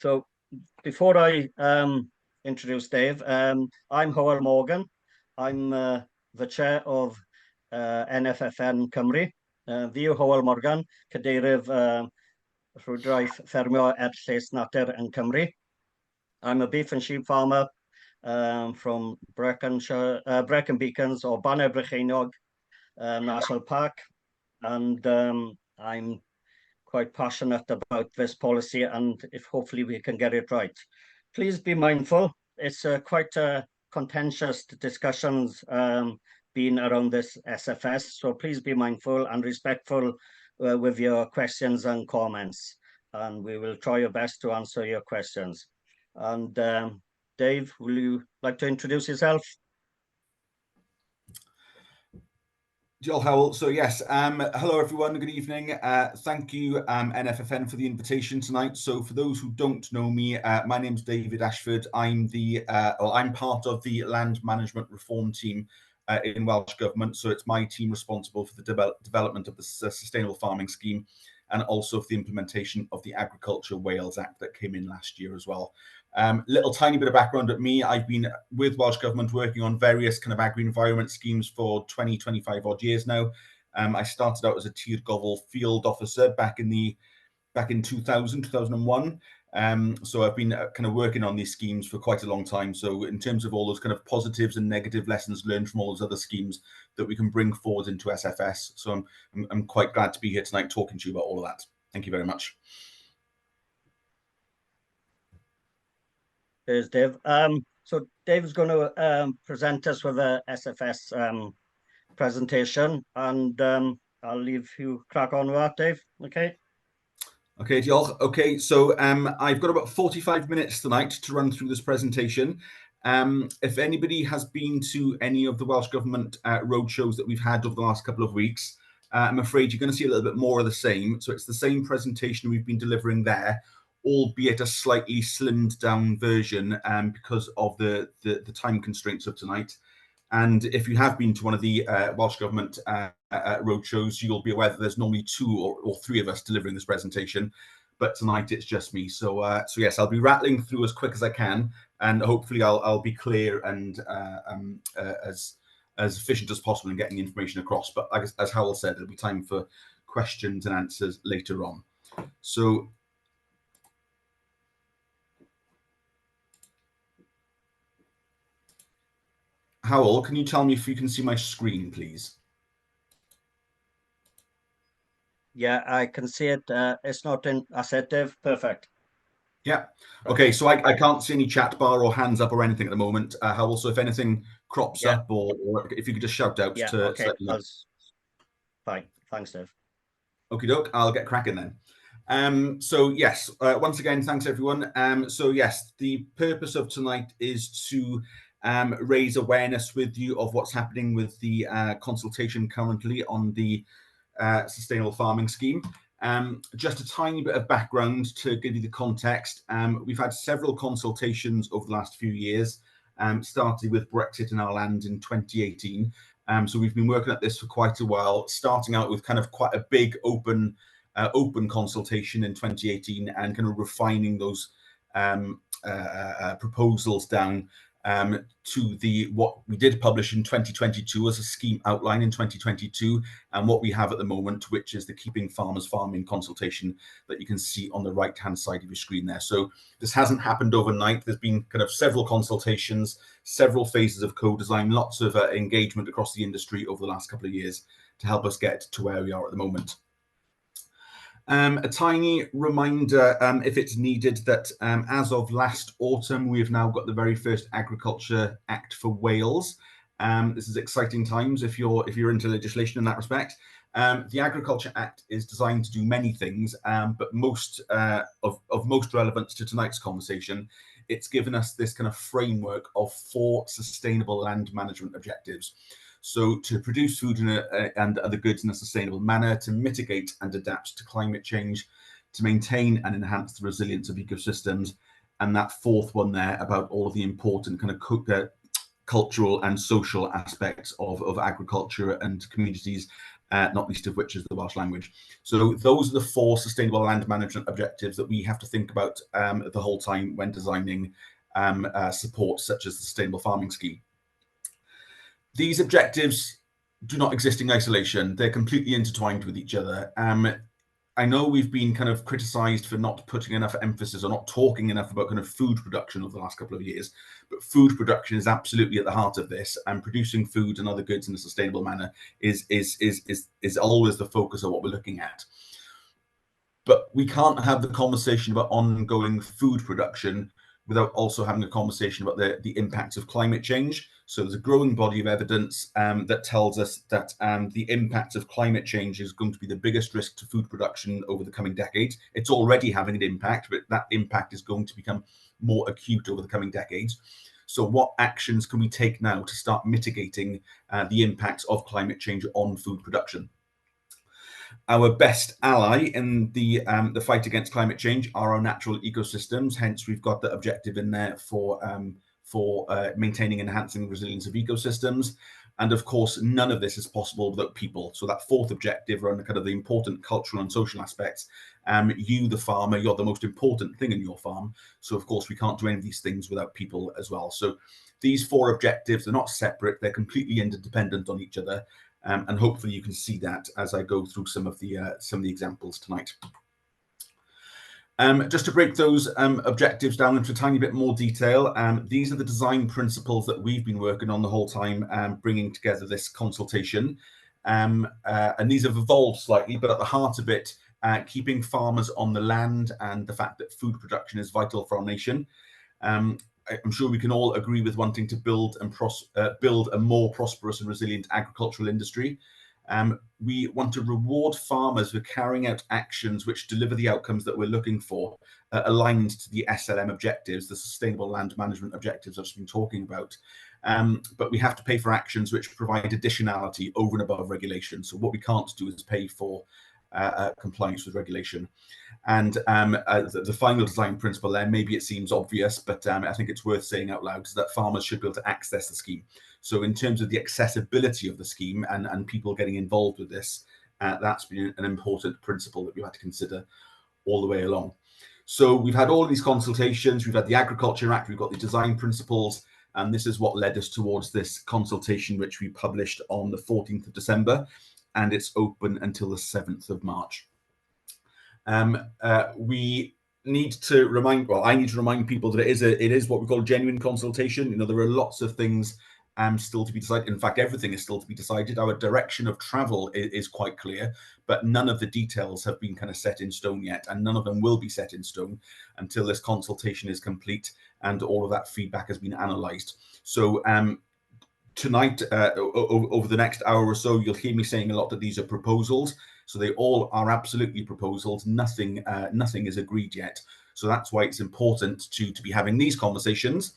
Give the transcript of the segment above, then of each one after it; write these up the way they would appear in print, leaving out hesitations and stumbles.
So before I introduce Dave, I'm Hywel Morgan. I'm the chair of NFFN Cymru. Fi yw Hywel Morgan, cadeirydd Rhwydraeth Ffermio Erllys Natur yn Cymru. I'm a beef and sheep farmer from Brecon Beacons or Banner Brycheiniog National Park, and I'm quite passionate about this policy, and if hopefully we can get it right. Please be mindful. It's quite contentious discussions been around this SFS, so please be mindful and respectful with your questions and comments, and we will try our best to answer your questions. And Dave, will you like to introduce yourself? Joel Howell. So yes, hello everyone, good evening. Thank you NFFN for the invitation tonight. So for those who don't know me, my name's David Ashford. I'm part of the land management reform team in Welsh Government. So it's my team responsible for the development of the sustainable farming scheme, and also for the implementation of the Agriculture Wales Act that came in last year as well. Little tiny bit of background at me. I've been with Welsh Government working on various kind of agri-environment schemes for 25 odd years now. I started out as a Tir Gofal field officer back in 2001. So I've been kind of working on these schemes for quite a long time. So in terms of all those kind of positives and negative lessons learned from all those other schemes that we can bring forward into SFS. So I'm quite glad to be here tonight talking to you about all of that. Thank you very much. Cheers, Dave. So Dave's going to present us with a SFS presentation, and I'll leave you crack on with that, Dave. Okay. Okay, diolch. Okay, so I've got about 45 minutes tonight to run through this presentation. If anybody has been to any of the Welsh Government roadshows that we've had over the last couple of weeks, I'm afraid you're going to see a little bit more of the same. So it's the same presentation we've been delivering there, albeit a slightly slimmed down version because of the time constraints of tonight. And if you have been to one of the Welsh Government roadshows, you'll be aware that there's normally two or three of us delivering this presentation, but tonight it's just me. So yes, I'll be rattling through as quick as I can, and hopefully I'll be clear and as efficient as possible in getting the information across. But as Howell said, there'll be time for questions and answers later on. So Howell, can you tell me if you can see my screen, please? Yeah, I can see it. It's not in assertive. Perfect. Yeah. Okay, so I can't see any chat bar or hands up or anything at the moment. Howell, so if anything crops up or if you could just shout out to okay. let me know. Fine. Thanks, Dave. Okie doke, I'll get cracking then. So yes, once again, thanks everyone. So yes, the purpose of tonight is to raise awareness with you of what's happening with the consultation currently on the sustainable farming scheme. Just a tiny bit of background to give you the context. We've had several consultations over the last few years, started with Brexit in our land in 2018. So we've been working at this for quite a while, starting out with kind of quite a big open consultation in 2018 and kind of refining those proposals down to what we did publish in 2022 as a scheme outline in 2022, and what we have at the moment, which is the Keeping Farmers Farming consultation that you can see on the right hand side of your screen there. So this hasn't happened overnight. There's been kind of several consultations, several phases of co-design, lots of engagement across the industry over the last couple of years to help us get to where we are at the moment. A tiny reminder, if it's needed, that as of last autumn, we have now got the very first Agriculture Act for Wales. This is exciting times if you're into legislation in that respect. The Agriculture Act is designed to do many things, but most relevance to tonight's conversation, it's given us this kind of framework of 4 sustainable land management objectives. So to produce food and other goods in a sustainable manner, to mitigate and adapt to climate change, to maintain and enhance the resilience of ecosystems, and that 4th one there about all of the important kind of cultural and social aspects of agriculture and communities not least of which is the Welsh language. So those are the 4 sustainable land management objectives that we have to think about the whole time when designing support such as the Sustainable Farming Scheme. These objectives do not exist in isolation. They're completely intertwined with each other. I know we've been kind of criticised for not putting enough emphasis or not talking enough about kind of food production over the last couple of years, but food production is absolutely at the heart of this, and producing food and other goods in a sustainable manner is always the focus of what we're looking at. But we can't have the conversation about ongoing food production without also having a conversation about the impacts of climate change. So there's a growing body of evidence that tells us that the impact of climate change is going to be the biggest risk to food production over the coming decades. It's already having an impact, but that impact is going to become more acute over the coming decades. So what actions can we take now to start mitigating the impacts of climate change on food production? Our best ally in the fight against climate change are our natural ecosystems. Hence, we've got the objective in there for maintaining and enhancing the resilience of ecosystems. And of course, none of this is possible without people. So that 4th objective around the kind of the important cultural and social aspects, you, the farmer, you're the most important thing in your farm. So of course, we can't do any of these things without people as well. So these 4 objectives are not separate. They're completely interdependent on each other. And hopefully you can see that as I go through some of the examples tonight. Just to break those objectives down into a tiny bit more detail, these are the design principles that we've been working on the whole time, bringing together this consultation. And these have evolved slightly, but at the heart of it, keeping farmers on the land and the fact that food production is vital for our nation. I'm sure we can all agree with wanting to build a more prosperous and resilient agricultural industry. We want to reward farmers for carrying out actions which deliver the outcomes that we're looking for, aligned to the SLM objectives, the Sustainable Land Management objectives I've just been talking about. But we have to pay for actions which provide additionality over and above regulation. So what we can't do is pay for compliance with regulation. And the final design principle there, maybe it seems obvious, but I think it's worth saying out loud, is that farmers should be able to access the scheme. So in terms of the accessibility of the scheme and people getting involved with this, that's been an important principle that we've had to consider all the way along. So we've had all of these consultations, we've had the Agriculture Act, we've got the design principles, and this is what led us towards this consultation, which we published on the 14th of December, and it's open until the 7th of March. We need to remind, well, I need to remind people that it is what we call genuine consultation. You know, there are lots of things still to be decided. In fact, everything is still to be decided. Our direction of travel is quite clear, but none of the details have been kind of set in stone yet, and none of them will be set in stone until this consultation is complete and all of that feedback has been analysed. So tonight, over the next hour or so, you'll hear me saying a lot that these are proposals. So they all are absolutely proposals. Nothing is agreed yet. So that's why it's important to be having these conversations,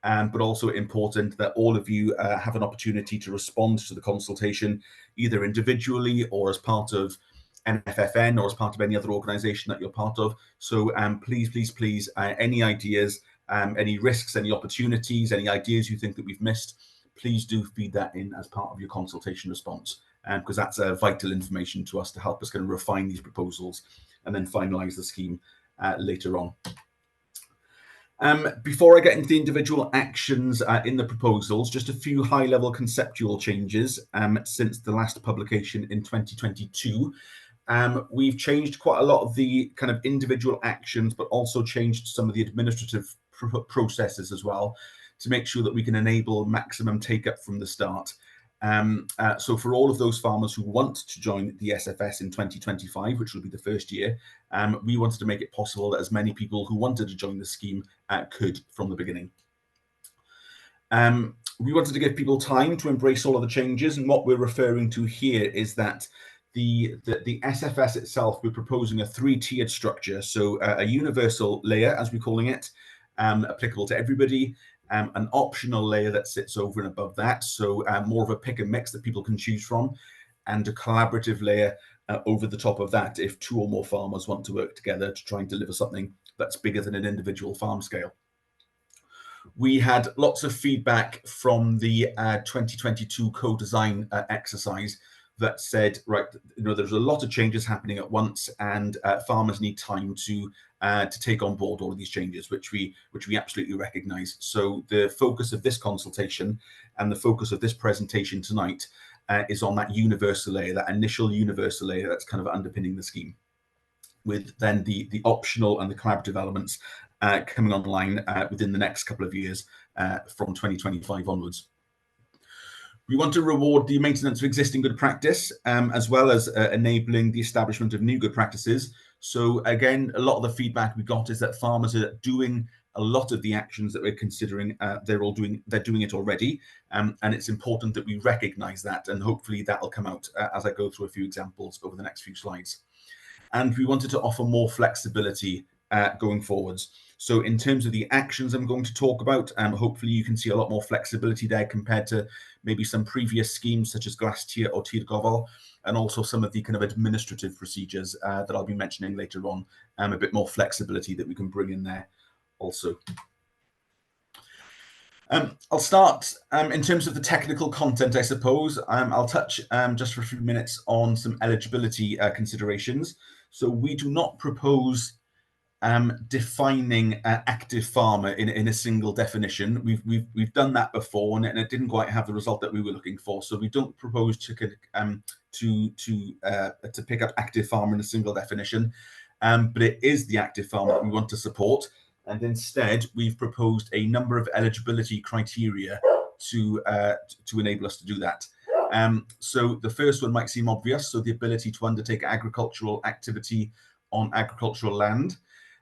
but also important that all of you have an opportunity to respond to the consultation, either individually or as part of NFFN or as part of any other organisation that you're part of. So please, any ideas, any risks, any opportunities, any ideas you think that we've missed, please do feed that in as part of your consultation response, because that's vital information to us to help us kind of refine these proposals and then finalise the scheme later on. Before I get into the individual actions in the proposals, just a few high-level conceptual changes since the last publication in 2022. We've changed quite a lot of the kind of individual actions, but also changed some of the administrative processes as well, to make sure that we can enable maximum take-up from the start. So for all of those farmers who want to join the SFS in 2025, which will be the first year, we wanted to make it possible that as many people who wanted to join the scheme could from the beginning. We wanted to give people time to embrace all of the changes, and what we're referring to here is that the SFS itself, we're proposing a 3-tiered structure, so a universal layer, as we're calling it, applicable to everybody, an optional layer that sits over and above that, so more of a pick and mix that people can choose from, and a collaborative layer over the top of that if 2 or more farmers want to work together to try and deliver something that's bigger than an individual farm scale. We had lots of feedback from the 2022 co-design exercise that said, right, there's a lot of changes happening at once, and farmers need time to take on board all of these changes, which we absolutely recognise. So the focus of this consultation and the focus of this presentation tonight is on that universal layer, that initial universal layer that's kind of underpinning the scheme, with then the optional and the collaborative elements coming online within the next couple of years from 2025 onwards. We want to reward the maintenance of existing good practice, as well as enabling the establishment of new good practices. So again, a lot of the feedback we got is that farmers are doing a lot of the actions that we're considering. They're doing it already, and it's important that we recognise that, and hopefully that will come out as I go through a few examples over the next few slides. And we wanted to offer more flexibility going forwards. So in terms of the actions I'm going to talk about, hopefully you can see a lot more flexibility there compared to maybe some previous schemes such as Glastier or Tir Gofal, and also some of the kind of administrative procedures that I'll be mentioning later on, a bit more flexibility that we can bring in there also. I'll start in terms of the technical content, I suppose. I'll touch just for a few minutes on some eligibility considerations. So we do not propose defining active farmer in a single definition. We've done that before, and it didn't quite have the result that we were looking for. So we don't propose to pick up active farmer in a single definition, but it is the active farmer that we want to support. And instead, we've proposed a number of eligibility criteria to enable us to do that. So the first one might seem obvious. So the ability to undertake agricultural activity on agricultural land.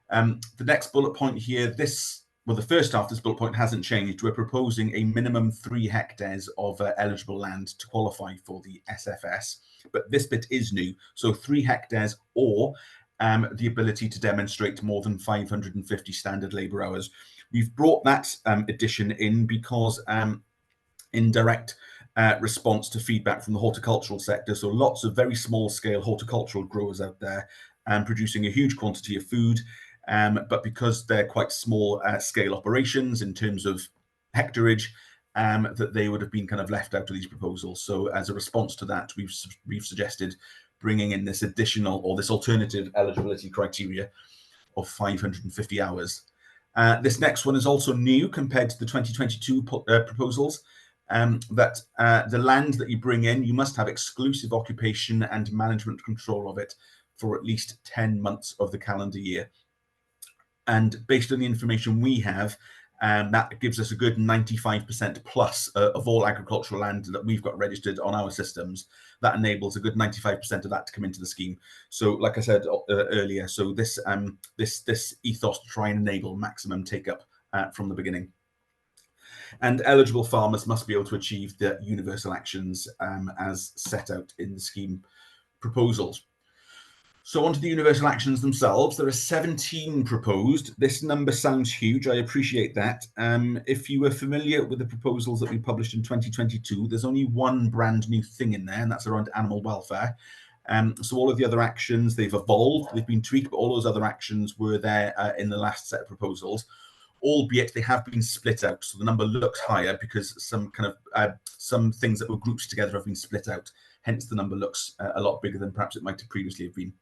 The next bullet point here, the first half of this bullet point hasn't changed. We're proposing a minimum 3 hectares of eligible land to qualify for the SFS, but this bit is new. So 3 hectares or the ability to demonstrate more than 550 standard labour hours. We've brought that addition in because in direct response to feedback from the horticultural sector. So lots of very small scale horticultural growers out there producing a huge quantity of food, but because they're quite small scale operations in terms of hectarage, that they would have been kind of left out of these proposals. So as a response to that, we've suggested bringing in this additional or this alternative eligibility criteria of 550 hours. This next one is also new compared to the 2022 proposals, that the land that you bring in, you must have exclusive occupation and management control of it for at least 10 months of the calendar year. And based on the information we have, that gives us a good 95% plus of all agricultural land that we've got registered on our systems. That enables a good 95% of that to come into the scheme. So like I said earlier, so this ethos to try and enable maximum take up from the beginning. And eligible farmers must be able to achieve the universal actions as set out in the scheme proposals. So onto the universal actions themselves. There are 17 proposed. This number sounds huge. I appreciate that. If you were familiar with the proposals that we published in 2022, there's only one brand new thing in there, and that's around animal welfare. So all of the other actions, they've evolved, they've been tweaked, but all those other actions were there in the last set of proposals, albeit they have been split out. So the number looks higher because some things that were grouped together have been split out. Hence the number looks a lot bigger than perhaps it might have previously have been.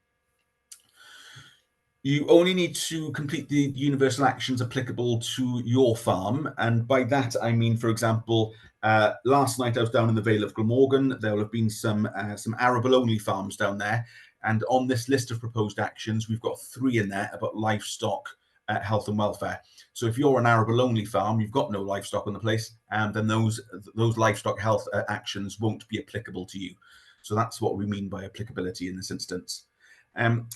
You only need to complete the universal actions applicable to your farm. And by that, I mean, for example, last night I was down in the Vale of Glamorgan. There will have been some arable-only farms down there. And on this list of proposed actions, we've got 3 in there about livestock health and welfare. So if you're an arable-only farm, you've got no livestock on the place, and then those livestock health actions won't be applicable to you. So that's what we mean by applicability in this instance.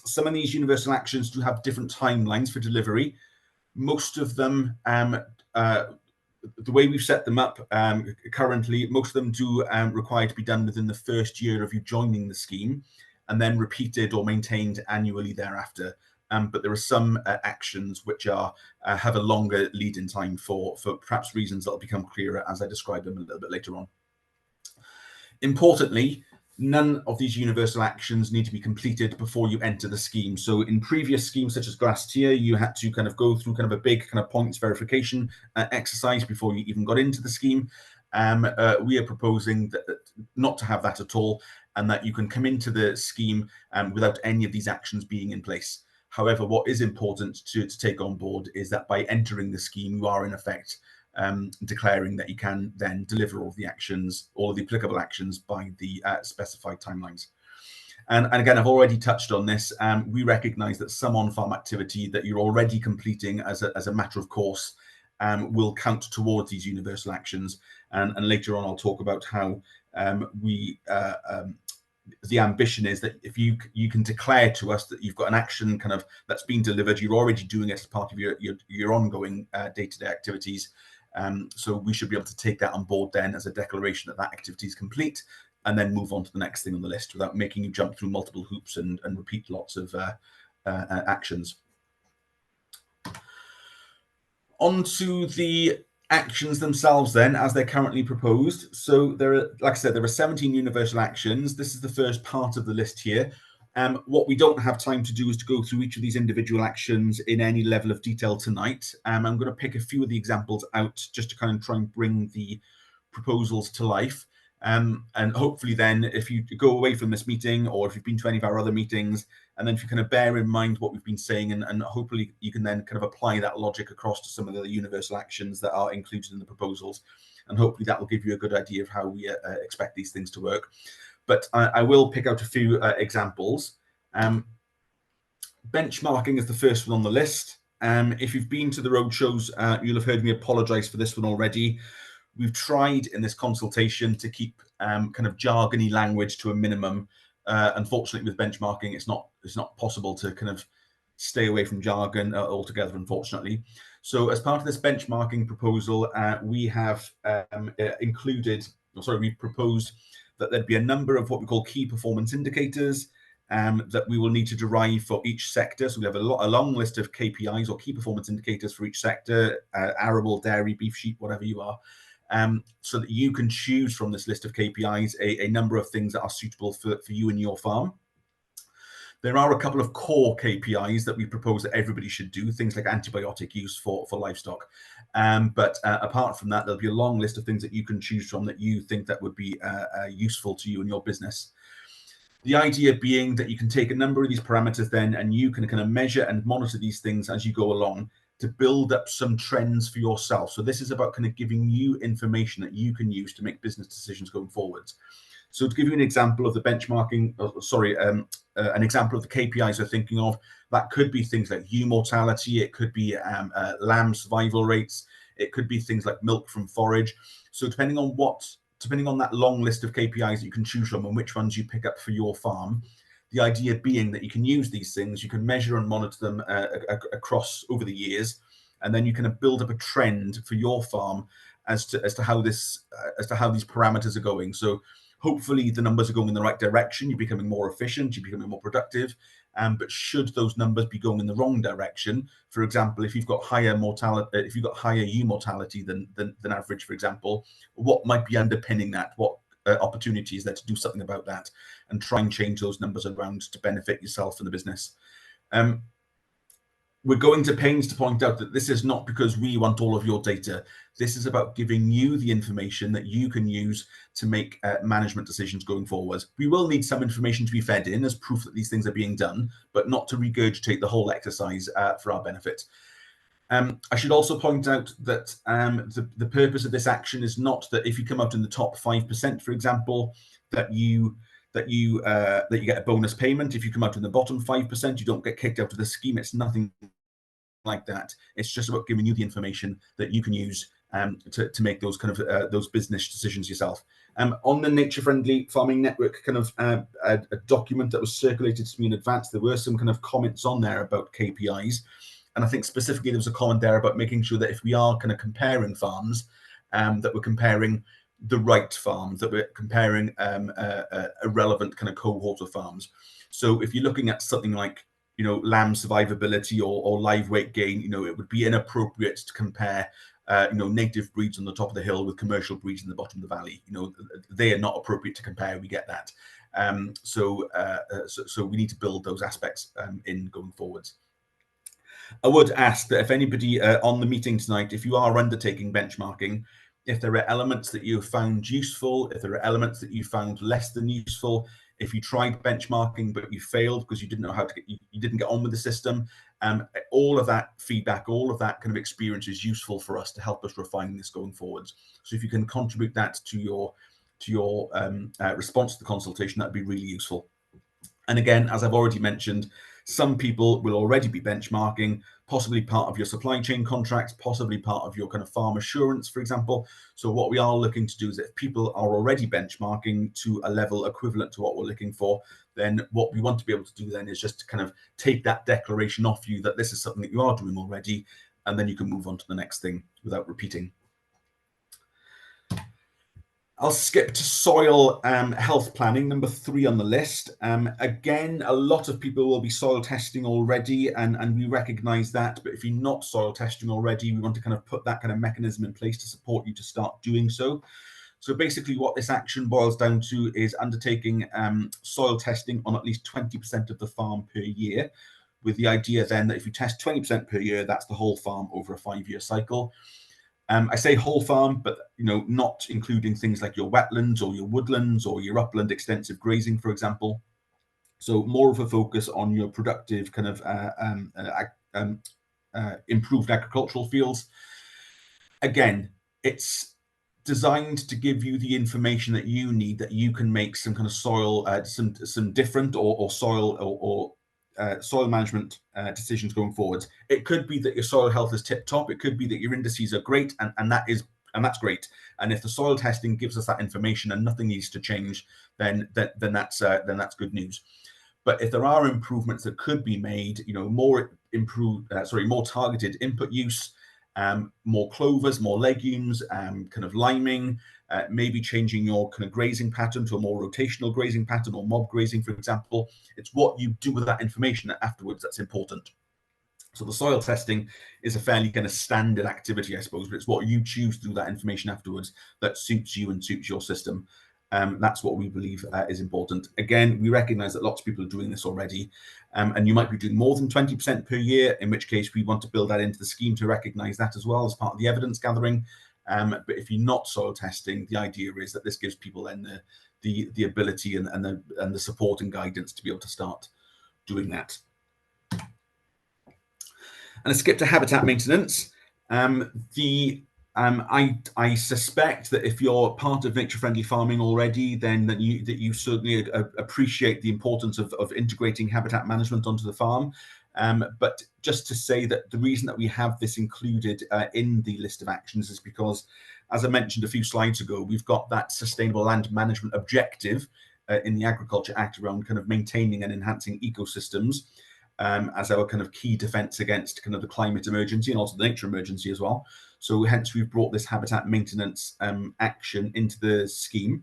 Some of these universal actions do have different timelines for delivery. Most of them, the way we've set them up currently, most of them do require to be done within the first year of you joining the scheme, and then repeated or maintained annually thereafter. But there are some actions which have a longer lead-in time for perhaps reasons that will become clearer as I describe them a little bit later on. Importantly, none of these universal actions need to be completed before you enter the scheme. So in previous schemes such as Glastier, you had to kind of go through kind of a big kind of points verification exercise before you even got into the scheme. We are proposing that not to have that at all, and that you can come into the scheme without any of these actions being in place. However, what is important to take on board is that by entering the scheme, you are in effect declaring that you can then deliver all of the actions, all of the applicable actions by the specified timelines. And again, I've already touched on this. We recognise that some on-farm activity that you're already completing as a matter of course will count towards these universal actions. And later on, I'll talk about how the ambition is that if you can declare to us that you've got an action kind of that's been delivered, you're already doing it as part of your ongoing day-to-day activities. So we should be able to take that on board then as a declaration that that activity is complete, and then move on to the next thing on the list without making you jump through multiple hoops and repeat lots of actions. On to the actions themselves then, as they're currently proposed. So there are, like I said, there are 17 universal actions. This is the first part of the list here. What we don't have time to do is to go through each of these individual actions in any level of detail tonight. I'm going to pick a few of the examples out just to kind of try and bring the proposals to life. And hopefully then, if you go away from this meeting, or if you've been to any of our other meetings, and then if you kind of bear in mind what we've been saying, and hopefully you can then kind of apply that logic across to some of the universal actions that are included in the proposals. And hopefully that will give you a good idea of how we expect these things to work. But I will pick out a few examples. Benchmarking is the first one on the list. If you've been to the roadshows, you'll have heard me apologise for this one already. We've tried in this consultation to keep kind of jargony language to a minimum. Unfortunately, with benchmarking, it's not possible to kind of stay away from jargon altogether, unfortunately. So as part of this benchmarking proposal, we have we've proposed that there'd be a number of what we call key performance indicators that we will need to derive for each sector. So we have a long list of KPIs or key performance indicators for each sector, arable, dairy, beef, sheep, whatever you are. So that you can choose from this list of KPIs a number of things that are suitable for you and your farm. There are a couple of core KPIs that we propose that everybody should do, things like antibiotic use for livestock. But apart from that, there'll be a long list of things that you can choose from that you think that would be useful to you and your business. The idea being that you can take a number of these parameters then, and you can kind of measure and monitor these things as you go along to build up some trends for yourself. So this is about kind of giving you information that you can use to make business decisions going forwards. So to give you an example of the benchmarking, an example of the KPIs we're thinking of, that could be things like ewe mortality, it could be lamb survival rates, it could be things like milk from forage. So depending on that long list of KPIs that you can choose from and which ones you pick up for your farm, the idea being that you can use these things, you can measure and monitor them across over the years, and then you can build up a trend for your farm as to how these parameters are going. So hopefully the numbers are going in the right direction, you're becoming more efficient, you're becoming more productive. But should those numbers be going in the wrong direction, for example, if you've got higher mortality, if you've got higher ewe mortality than average, for example, what might be underpinning that? What opportunities there to do something about that and try and change those numbers around to benefit yourself and the business. We're going to pains to point out that this is not because we want all of your data. This is about giving you the information that you can use to make management decisions going forward. We will need some information to be fed in as proof that these things are being done, but not to regurgitate the whole exercise for our benefit. I should also point out that the purpose of this action is not that if you come out in the top 5%, for example, that you get a bonus payment. If you come out in the bottom 5%, you don't get kicked out of the scheme. It's nothing like that. It's just about giving you the information that you can use to make those kind of those business decisions yourself. On the Nature Friendly Farming Network kind of a document that was circulated to me in advance, there were some kind of comments on there about KPIs. And I think specifically there was a comment there about making sure that if we are kind of comparing farms, that we're comparing the right farms, that we're comparing a relevant kind of cohort of farms. So if you're looking at something like, lamb survivability or live weight gain, it would be inappropriate to compare, native breeds on the top of the hill with commercial breeds in the bottom of the valley. They are not appropriate to compare. We get that. So we need to build those aspects in going forwards. I would ask that if anybody on the meeting tonight, if you are undertaking benchmarking, if there are elements that you found useful, if there are elements that you found less than useful, if you tried benchmarking but you failed because you didn't know how to you didn't get on with the system, all of that feedback, all of that kind of experience is useful for us to help us refine this going forwards. So if you can contribute that to your response to the consultation, that'd be really useful. And again, as I've already mentioned, some people will already be benchmarking, possibly part of your supply chain contracts, possibly part of your kind of farm assurance, for example. So what we are looking to do is if people are already benchmarking to a level equivalent to what we're looking for, then what we want to be able to do then is just to kind of take that declaration off you that this is something that you are doing already, and then you can move on to the next thing without repeating. I'll skip to soil health planning, number 3 on the list. Again, a lot of people will be soil testing already, and we recognize that. But if you're not soil testing already, we want to kind of put that kind of mechanism in place to support you to start doing so. So basically what this action boils down to is undertaking soil testing on at least 20% of the farm per year, with the idea then that if you test 20% per year, that's the whole farm over a 5-year cycle. I say whole farm, but not including things like your wetlands or your woodlands or your upland extensive grazing, for example. So more of a focus on your productive kind of improved agricultural fields. Again, it's designed to give you the information that you need, that you can make some kind of soil, some different or soil or soil management decisions going forward. It could be that your soil health is tip top. It could be that your indices are great, and that's great. And if the soil testing gives us that information and nothing needs to change, then that's good news. But if there are improvements that could be made, more targeted input use, more clovers, more legumes, kind of liming, maybe changing your kind of grazing pattern to a more rotational grazing pattern or mob grazing, for example. It's what you do with that information afterwards that's important. So the soil testing is a fairly kind of standard activity, I suppose, but it's what you choose to do that information afterwards that suits you and suits your system. That's what we believe is important. Again, we recognize that lots of people are doing this already, and you might be doing more than 20% per year, in which case we want to build that into the scheme to recognize that as well as part of the evidence gathering. But if you're not soil testing, the idea is that this gives people then the ability and the support and guidance to be able to start doing that. And a skip to habitat maintenance. I suspect that if you're part of nature-friendly farming already, then that you certainly appreciate the importance of integrating habitat management onto the farm. But just to say that the reason that we have this included in the list of actions is because, as I mentioned a few slides ago, we've got that sustainable land management objective in the Agriculture Act around kind of maintaining and enhancing ecosystems as our kind of key defense against kind of the climate emergency and also the nature emergency as well. So hence we've brought this habitat maintenance action into the scheme.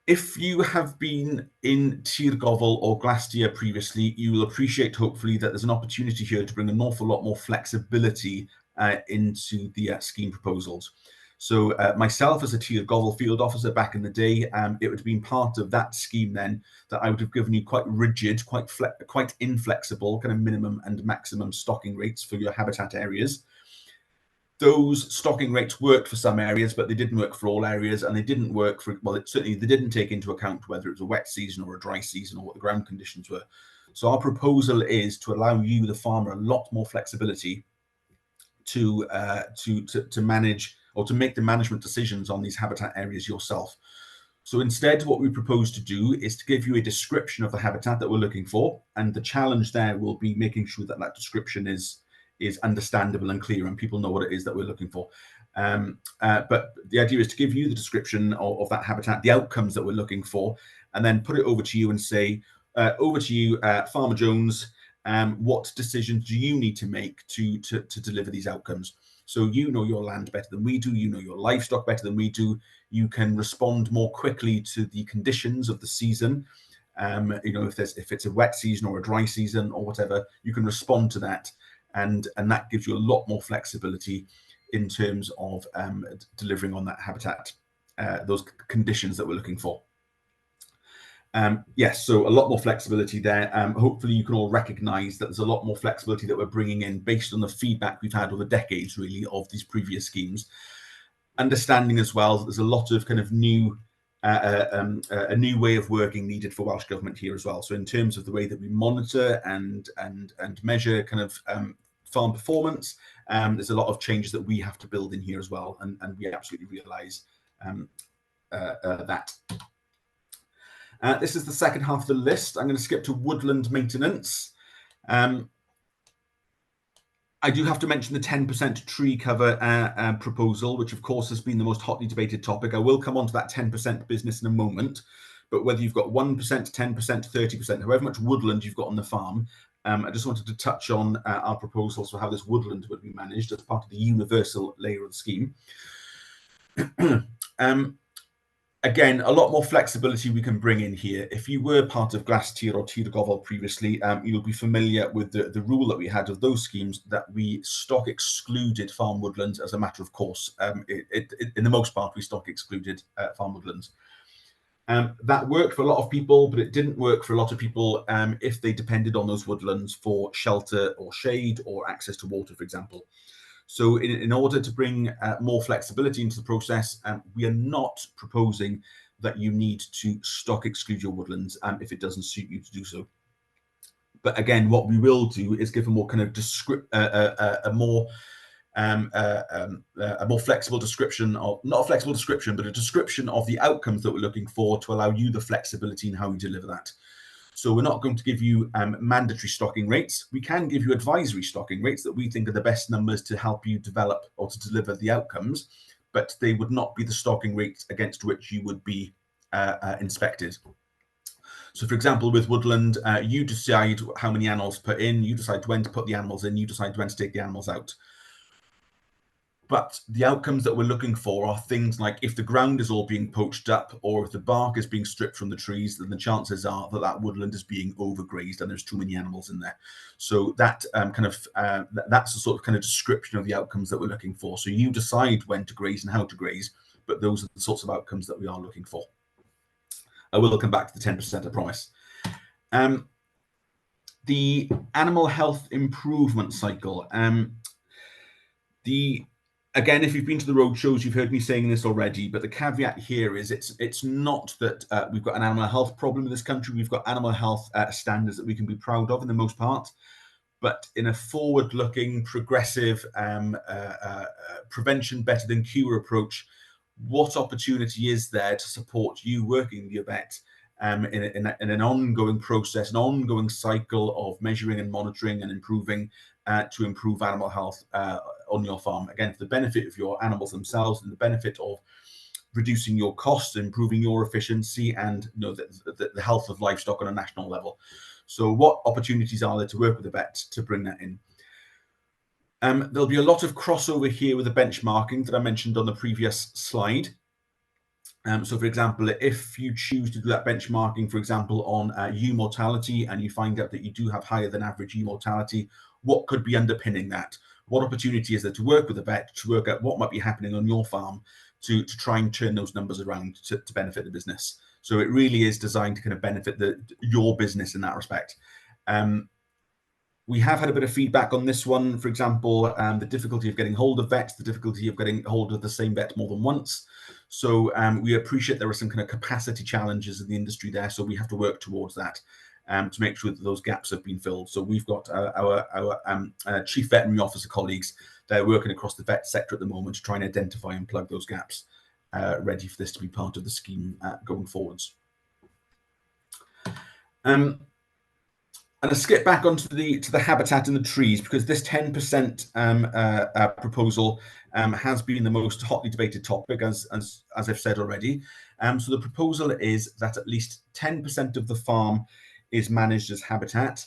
If you have been in Tir Gofal or Glastir previously, you will appreciate hopefully that there's an opportunity here to bring an awful lot more flexibility into the scheme proposals. So myself as a Tir Gofal field officer back in the day, it would have been part of that scheme then that I would have given you quite rigid, quite inflexible kind of minimum and maximum stocking rates for your habitat areas. Those stocking rates worked for some areas, but they didn't work for all areas, and they didn't work for, well, certainly they didn't take into account whether it was a wet season or a dry season or what the ground conditions were. So our proposal is to allow you, the farmer, a lot more flexibility to manage or to make the management decisions on these habitat areas yourself. So instead, what we propose to do is to give you a description of the habitat that we're looking for, and the challenge there will be making sure that that description is understandable and clear and people know what it is that we're looking for. But the idea is to give you the description of that habitat, the outcomes that we're looking for, and then put it over to you and say, over to you, Farmer Jones, what decisions do you need to make to deliver these outcomes? So you know your land better than we do, you know your livestock better than we do, you can respond more quickly to the conditions of the season. If it's a wet season or a dry season or whatever, you can respond to that. And that gives you a lot more flexibility in terms of delivering on that habitat, those conditions that we're looking for. Yes, so a lot more flexibility there. Hopefully you can all recognize that there's a lot more flexibility that we're bringing in based on the feedback we've had over decades, really, of these previous schemes. understanding as well that there's a lot of kind of new a new way of working needed for Welsh Government here as well. So in terms of the way that we monitor and measure kind of farm performance, there's a lot of changes that we have to build in here as well, and we absolutely realise that. This is the second half of the list. I'm going to skip to woodland maintenance. I do have to mention the 10% tree cover proposal, which of course has been the most hotly debated topic. I will come on to that 10% business in a moment, but whether you've got 1%, 10%, 30%, however much woodland you've got on the farm, I just wanted to touch on our proposals for how this woodland would be managed as part of the universal layer of the scheme. Again, a lot more flexibility we can bring in here. If you were part of Glas Tir or Tir Gofal previously, you'll be familiar with the rule that we had of those schemes that we stock excluded farm woodlands as a matter of course. In the most part, we stock excluded farm woodlands. That worked for a lot of people, but it didn't work for a lot of people if they depended on those woodlands for shelter or shade or access to water, for example. So in order to bring more flexibility into the process, we are not proposing that you need to stock exclude your woodlands if it doesn't suit you to do so. But again, what we will do is give a more kind of a more flexible description of, not a flexible description, but a description of the outcomes that we're looking for to allow you the flexibility in how we deliver that. So we're not going to give you mandatory stocking rates. We can give you advisory stocking rates that we think are the best numbers to help you develop or to deliver the outcomes, but they would not be the stocking rates against which you would be inspected. So for example, with woodland, you decide how many animals to put in, you decide when to put the animals in, you decide when to take the animals out. But the outcomes that we're looking for are things like if the ground is all being poached up or if the bark is being stripped from the trees, then the chances are that that woodland is being overgrazed and there's too many animals in there. So that that's the sort of kind of description of the outcomes that we're looking for. So you decide when to graze and how to graze, but those are the sorts of outcomes that we are looking for. I will come back to the 10%, I promise. The animal health improvement cycle. Again, if you've been to the road shows, you've heard me saying this already, but the caveat here is it's not that we've got an animal health problem in this country. We've got animal health standards that we can be proud of in the most part, but in a forward-looking, progressive, prevention better than cure approach, what opportunity is there to support you working with your vet in an ongoing process, an ongoing cycle of measuring and monitoring and improving to improve animal health on your farm, again, for the benefit of your animals themselves and the benefit of reducing your costs, improving your efficiency, and the health of livestock on a national level. So what opportunities are there to work with the vet to bring that in? There'll be a lot of crossover here with the benchmarking that I mentioned on the previous slide. So for example, if you choose to do that benchmarking, for example, on ewe mortality, and you find out that you do have higher than average ewe mortality, what could be underpinning that? What opportunity is there to work with a vet to work out what might be happening on your farm to try and turn those numbers around to benefit the business? So it really is designed to kind of benefit your business in that respect. We have had a bit of feedback on this one. For example, the difficulty of getting hold of vets, the difficulty of getting hold of the same vet more than once. So we appreciate there are some kind of capacity challenges in the industry there. So we have to work towards that to make sure that those gaps have been filled. So we've got our chief veterinary officer colleagues, they're working across the vet sector at the moment to try and identify and plug those gaps, ready for this to be part of the scheme going forwards. And I skip back onto the habitat and the trees, because this 10% proposal has been the most hotly debated topic, as I've said already. So the proposal is that at least 10% of the farm is managed as habitat,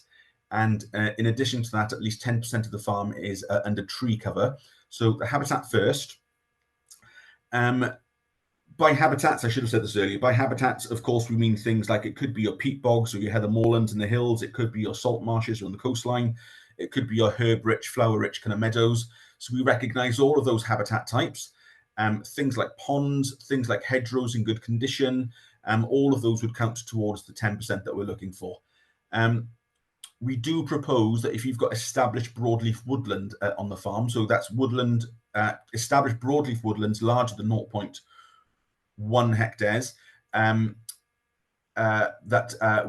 and in addition to that, at least 10% of the farm is under tree cover. So the habitat first. By habitats, I should have said this earlier, by habitats, of course, we mean things like it could be your peat bogs or your heather moorlands in the hills, it could be your salt marshes on the coastline, it could be your herb-rich, flower-rich kind of meadows. So we recognise all of those habitat types, things like ponds, things like hedgerows in good condition, all of those would count towards the 10% that we're looking for. We do propose that if you've got established broadleaf woodland on the farm, so that's woodland established broadleaf woodlands larger than 0.1 hectares,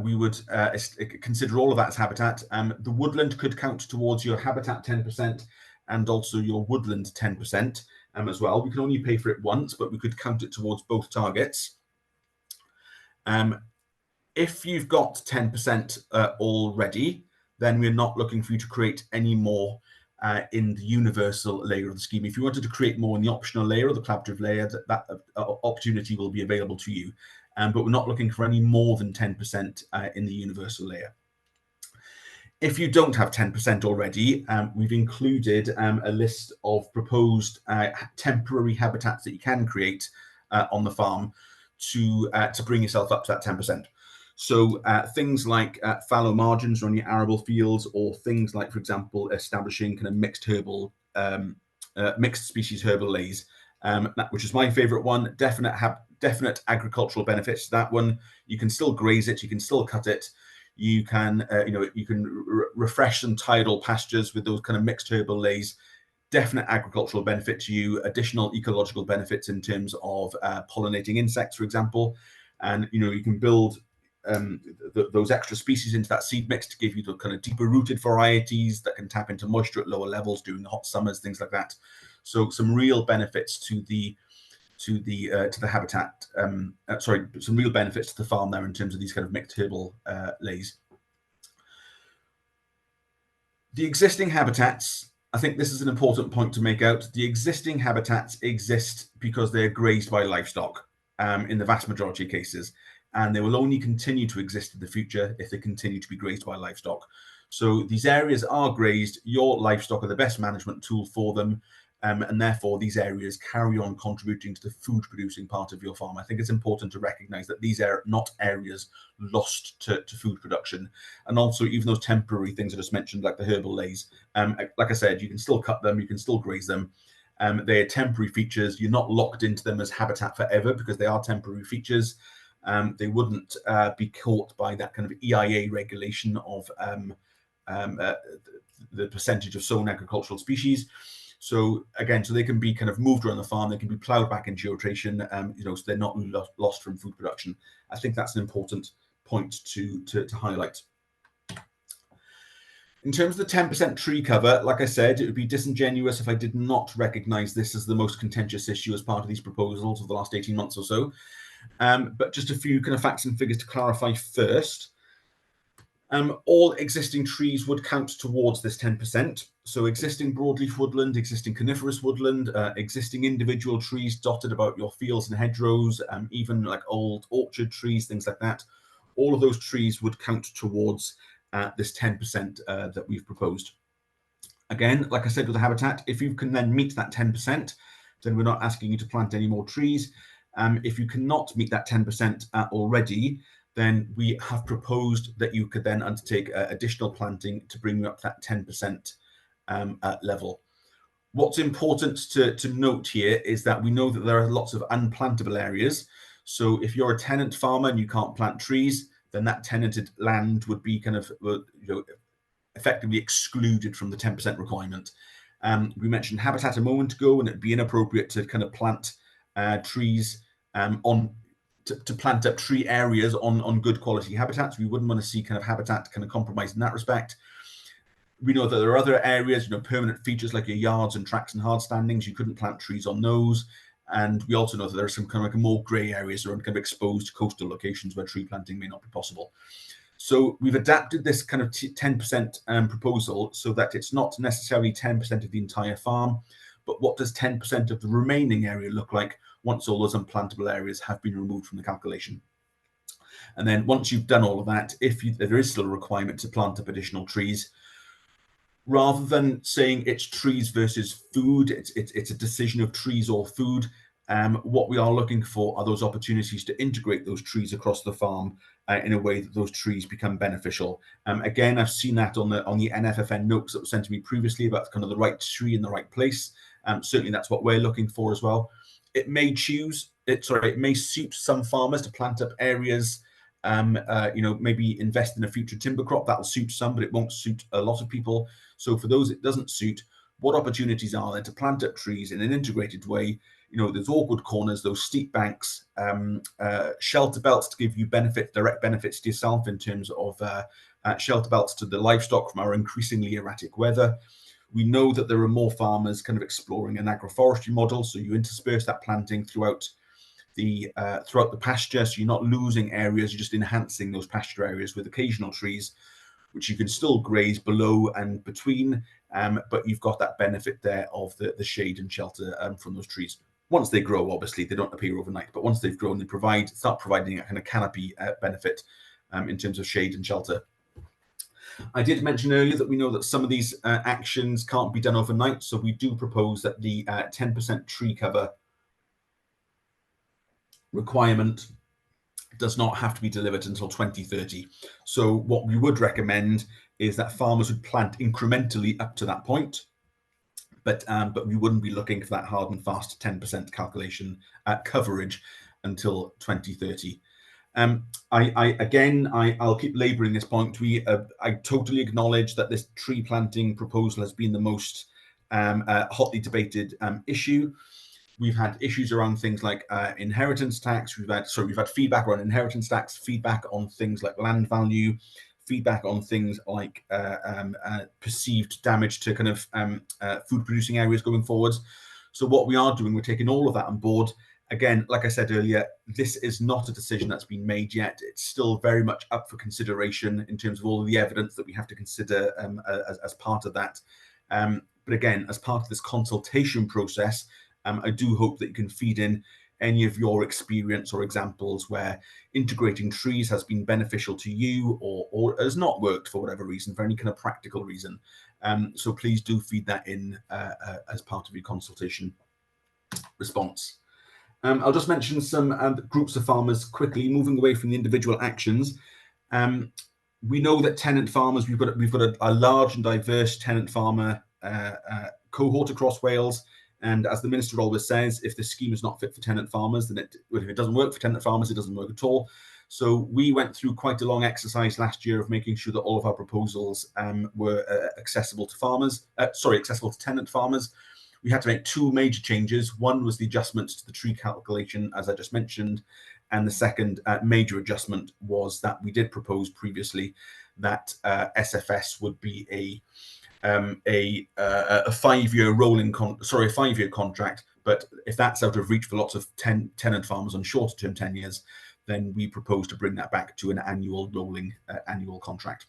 we would consider all of that as habitat. The woodland could count towards your habitat 10% and also your woodland 10% as well. We can only pay for it once, but we could count it towards both targets. If you've got 10% already, then we're not looking for you to create any more in the universal layer of the scheme. If you wanted to create more in the optional layer or the collaborative layer, that opportunity will be available to you. But we're not looking for any more than 10% in the universal layer. If you don't have 10% already, we've included a list of proposed temporary habitats that you can create on the farm to bring yourself up to that 10%. So things like fallow margins on your arable fields, or things like, for example, establishing kind of mixed species herbal lays, which is my favorite one. Definite agricultural benefits to that one. You can still graze it, you can still cut it. You can, you can refresh some tidal pastures with those kind of mixed herbal lays. Definite agricultural benefit to you. Additional ecological benefits in terms of pollinating insects, for example. And you can build those extra species into that seed mix to give you the kind of deeper rooted varieties that can tap into moisture at lower levels during the hot summers, things like that. So some real benefits to the habitat, some real benefits to the farm there in terms of these kind of mixed herbal lays. The existing habitats, I think this is an important point to make out. The existing habitats exist because they're grazed by livestock in the vast majority of cases, and they will only continue to exist in the future if they continue to be grazed by livestock. So these areas are grazed. Your livestock are the best management tool for them. And therefore, these areas carry on contributing to the food producing part of your farm. I think it's important to recognize that these are not areas lost to food production. And also, even those temporary things I just mentioned, like the herbal lays, like I said, you can still cut them, you can still graze them. They are temporary features. You're not locked into them as habitat forever because they are temporary features. They wouldn't be caught by that kind of EIA regulation of the percentage of sown agricultural species. So again, so they can be kind of moved around the farm, they can be ploughed back into rotation, so they're not lost from food production. I think that's an important point to highlight. In terms of the 10% tree cover, like I said, it would be disingenuous if I did not recognise this as the most contentious issue as part of these proposals of the last 18 months or so. But just a few kind of facts and figures to clarify first. All existing trees would count towards this 10%. So existing broadleaf woodland, existing coniferous woodland, existing individual trees dotted about your fields and hedgerows, even like old orchard trees, things like that. All of those trees would count towards this 10% that we've proposed. Again, like I said with the habitat, if you can then meet that 10%, then we're not asking you to plant any more trees. If you cannot meet that 10% already, then we have proposed that you could then undertake additional planting to bring you up to that 10% level. What's important to note here is that we know that there are lots of unplantable areas. So if you're a tenant farmer and you can't plant trees, then that tenanted land would be kind of effectively excluded from the 10% requirement. We mentioned habitat a moment ago, and it'd be inappropriate to kind of plant trees to plant up tree areas on good quality habitats. We wouldn't want to see kind of habitat kind of compromised in that respect. We know that there are other areas, permanent features like your yards and tracks and hard standings. You couldn't plant trees on those. And we also know that there are some kind of like more grey areas around kind of exposed coastal locations where tree planting may not be possible. So we've adapted this kind of 10% proposal so that it's not necessarily 10% of the entire farm, but what does 10% of the remaining area look like once all those unplantable areas have been removed from the calculation? And then once you've done all of that, if there is still a requirement to plant up additional trees, rather than saying it's trees versus food, it's a decision of trees or food. What we are looking for are those opportunities to integrate those trees across the farm in a way that those trees become beneficial. Again, I've seen that on the NFFN notes that were sent to me previously about kind of the right tree in the right place. Certainly that's what we're looking for as well. It may suit some farmers to plant up areas, maybe invest in a future timber crop. That'll suit some, but it won't suit a lot of people. So for those it doesn't suit, what opportunities are there to plant up trees in an integrated way. You know, there's awkward corners, those steep banks, shelter belts to give you direct benefits to yourself in terms of shelter belts to the livestock from our increasingly erratic weather. We know that there are more farmers kind of exploring an agroforestry model, so you intersperse that planting throughout the pasture, so you're not losing areas, you're just enhancing those pasture areas with occasional trees, which you can still graze below and between, but you've got that benefit there of the shade and shelter from those trees. Once they grow, obviously, they don't appear overnight, but once they've grown, they start providing a kind of canopy benefit in terms of shade and shelter. I did mention earlier that we know that some of these actions can't be done overnight, so we do propose that the 10% tree cover requirement does not have to be delivered until 2030. So what we would recommend is that farmers would plant incrementally up to that point, but we wouldn't be looking for that hard and fast 10% calculation coverage until 2030. I'll keep labouring this point. I totally acknowledge that this tree planting proposal has been the most hotly debated issue. We've had issues around things like inheritance tax. We've had feedback around inheritance tax, feedback on things like land value, feedback on things like perceived damage to kind of food producing areas going forwards. So what we are doing, we're taking all of that on board. Again, like I said earlier, this is not a decision that's been made yet. It's still very much up for consideration in terms of all of the evidence that we have to consider as part of that. But again, as part of this consultation process, I do hope that you can feed in any of your experience or examples where integrating trees has been beneficial to you or has not worked for whatever reason, for any kind of practical reason. So please do feed that in as part of your consultation response. I'll just mention some groups of farmers quickly, moving away from the individual actions. We know that tenant farmers, we've got a large and diverse tenant farmer cohort across Wales. And as the Minister always says, if the scheme is not fit for tenant farmers, then if it doesn't work for tenant farmers, it doesn't work at all. So we went through quite a long exercise last year of making sure that all of our proposals were accessible to tenant farmers. We had to make two major changes. One was the adjustments to the tree calculation, as I just mentioned. And the second major adjustment was that we did propose previously that SFS would be a 5-year contract, but if that's out of reach for lots of tenant farmers on shorter term tenures, then we propose to bring that back to an annual rolling annual contract.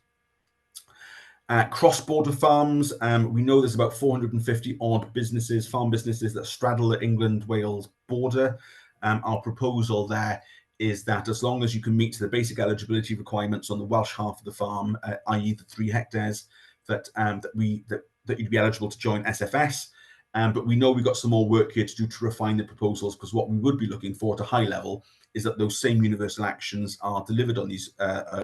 Cross-border farms, we know there's about 450 odd businesses, farm businesses that straddle the England-Wales border. Our proposal there is that as long as you can meet the basic eligibility requirements on the Welsh half of the farm, i.e. the 3 hectares, that you'd be eligible to join SFS. But we know we've got some more work here to do to refine the proposals, because what we would be looking for at a high level is that those same universal actions are delivered on these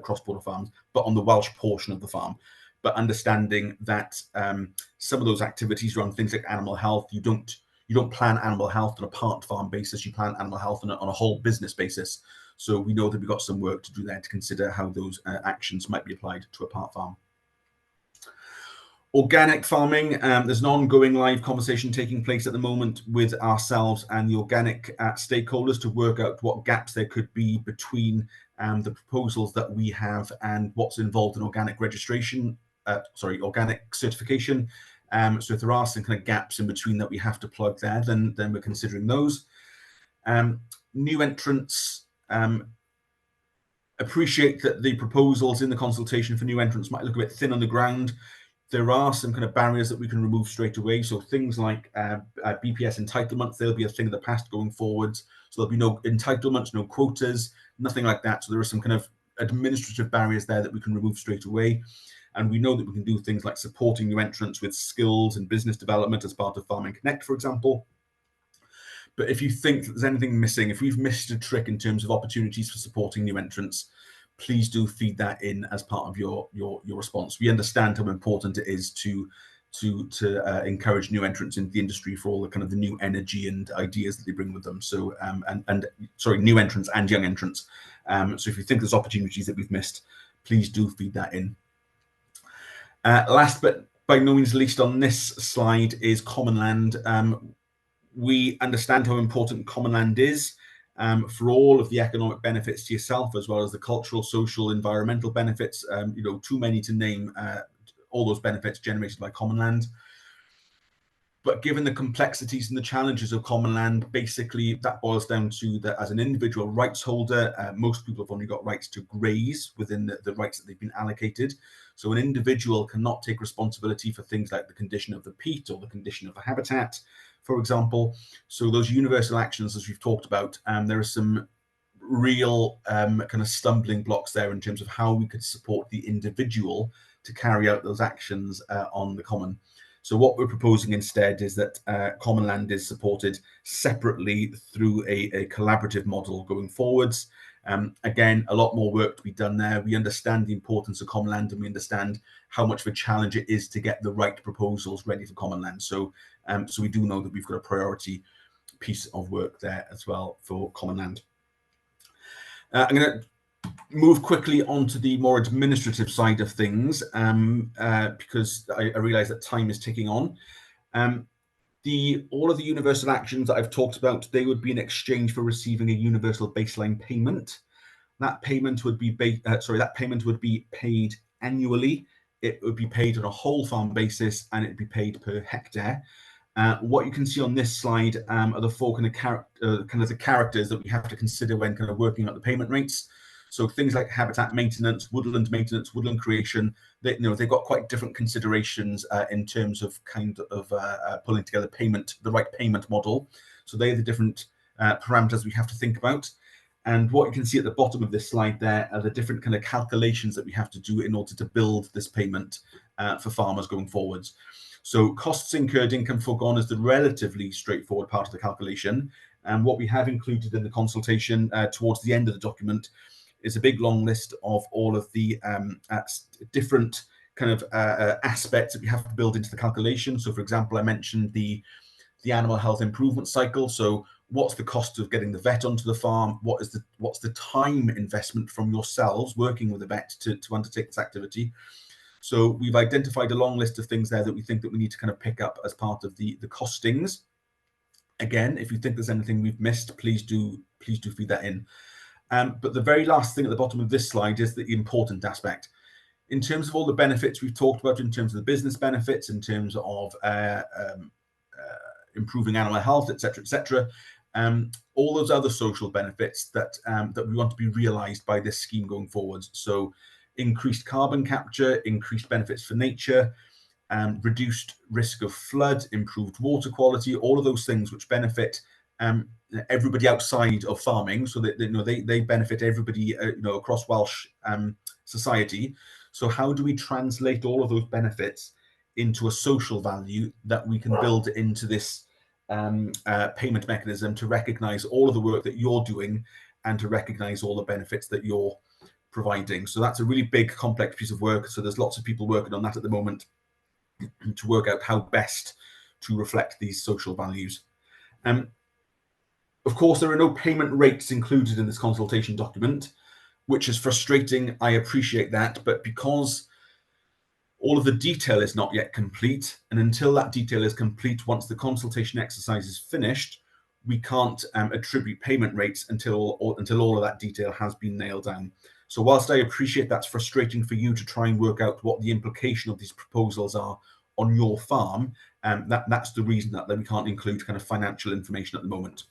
cross-border farms, but on the Welsh portion of the farm. But understanding that some of those activities around things like animal health, you don't plan animal health on a part farm basis, you plan animal health on a whole business basis. So we know that we've got some work to do there to consider how those actions might be applied to a part farm. Organic farming, there's an ongoing live conversation taking place at the moment with ourselves and the organic stakeholders to work out what gaps there could be between the proposals that we have and what's involved in organic registration, organic certification. So if there are some kind of gaps in between that we have to plug there, then we're considering those. New entrants, appreciate that the proposals in the consultation for new entrants might look a bit thin on the ground. There are some kind of barriers that we can remove straight away. So things like BPS entitlements, they'll be a thing of the past going forwards. So there'll be no entitlements, no quotas, nothing like that. So there are some kind of administrative barriers there that we can remove straight away. And we know that we can do things like supporting new entrants with skills and business development as part of Farming Connect, for example. But if you think that there's anything missing, if we've missed a trick in terms of opportunities for supporting new entrants, please do feed that in as part of your response. We understand how important it is to encourage new entrants into the industry for all the kind of the new energy and ideas that they bring with them. So new entrants and young entrants. So if you think there's opportunities that we've missed, please do feed that in. Last but by no means least on this slide is common land. We understand how important common land is for all of the economic benefits to yourself, as well as the cultural, social, environmental benefits, too many to name, all those benefits generated by common land. But given the complexities and the challenges of common land, basically that boils down to that as an individual rights holder, most people have only got rights to graze within the rights that they've been allocated. So an individual cannot take responsibility for things like the condition of the peat or the condition of the habitat, for example. So those universal actions, as we've talked about, there are some real kind of stumbling blocks there in terms of how we could support the individual to carry out those actions on the common. So what we're proposing instead is that common land is supported separately through a collaborative model going forwards. Again, a lot more work to be done there. We understand the importance of common land, and we understand how much of a challenge it is to get the right proposals ready for common land. So, so we do know that we've got a priority piece of work there as well for common land. I'm going to move quickly onto the more administrative side of things because I realize that time is ticking on. All of the universal actions that I've talked about, they would be in exchange for receiving a universal baseline payment. That payment would be paid annually. It would be paid on a whole farm basis, and it'd be paid per hectare. What you can see on this slide are the four kind of the characters that we have to consider when kind of working out the payment rates. So things like habitat maintenance, woodland creation, they've got quite different considerations in terms of kind of pulling together the right payment model. So they're the different parameters we have to think about. And what you can see at the bottom of this slide there are the different kind of calculations that we have to do in order to build this payment for farmers going forwards. So costs incurred, income foregone is the relatively straightforward part of the calculation. And what we have included in the consultation towards the end of the document is a big long list of all of the different kind of aspects that we have to build into the calculation. So for example, I mentioned the animal health improvement cycle. So what's the cost of getting the vet onto the farm? What's the time investment from yourselves working with a vet to undertake this activity? So we've identified a long list of things there that we think that we need to kind of pick up as part of the costings. Again, if you think there's anything we've missed, please do feed that in. But the very last thing at the bottom of this slide is the important aspect. In terms of all the benefits we've talked about, in terms of the business benefits, in terms of improving animal health, etc., all those other social benefits that we want to be realised by this scheme going forwards. So increased carbon capture, increased benefits for nature, reduced risk of flood, improved water quality, all of those things which benefit everybody outside of farming, so that they benefit everybody across Welsh society. So how do we translate all of those benefits into a social value that we can build into this payment mechanism to recognise all of the work that you're doing and to recognise all the benefits that you're providing? So that's a really big, complex piece of work. So there's lots of people working on that at the moment to work out how best to reflect these social values. Of course, there are no payment rates included in this consultation document, which is frustrating. I appreciate that, but because all of the detail is not yet complete, and until that detail is complete, once the consultation exercise is finished, we can't attribute payment rates until all of that detail has been nailed down. So whilst I appreciate that's frustrating for you to try and work out what the implication of these proposals are on your farm, that's the reason that we can't include kind of financial information at the moment.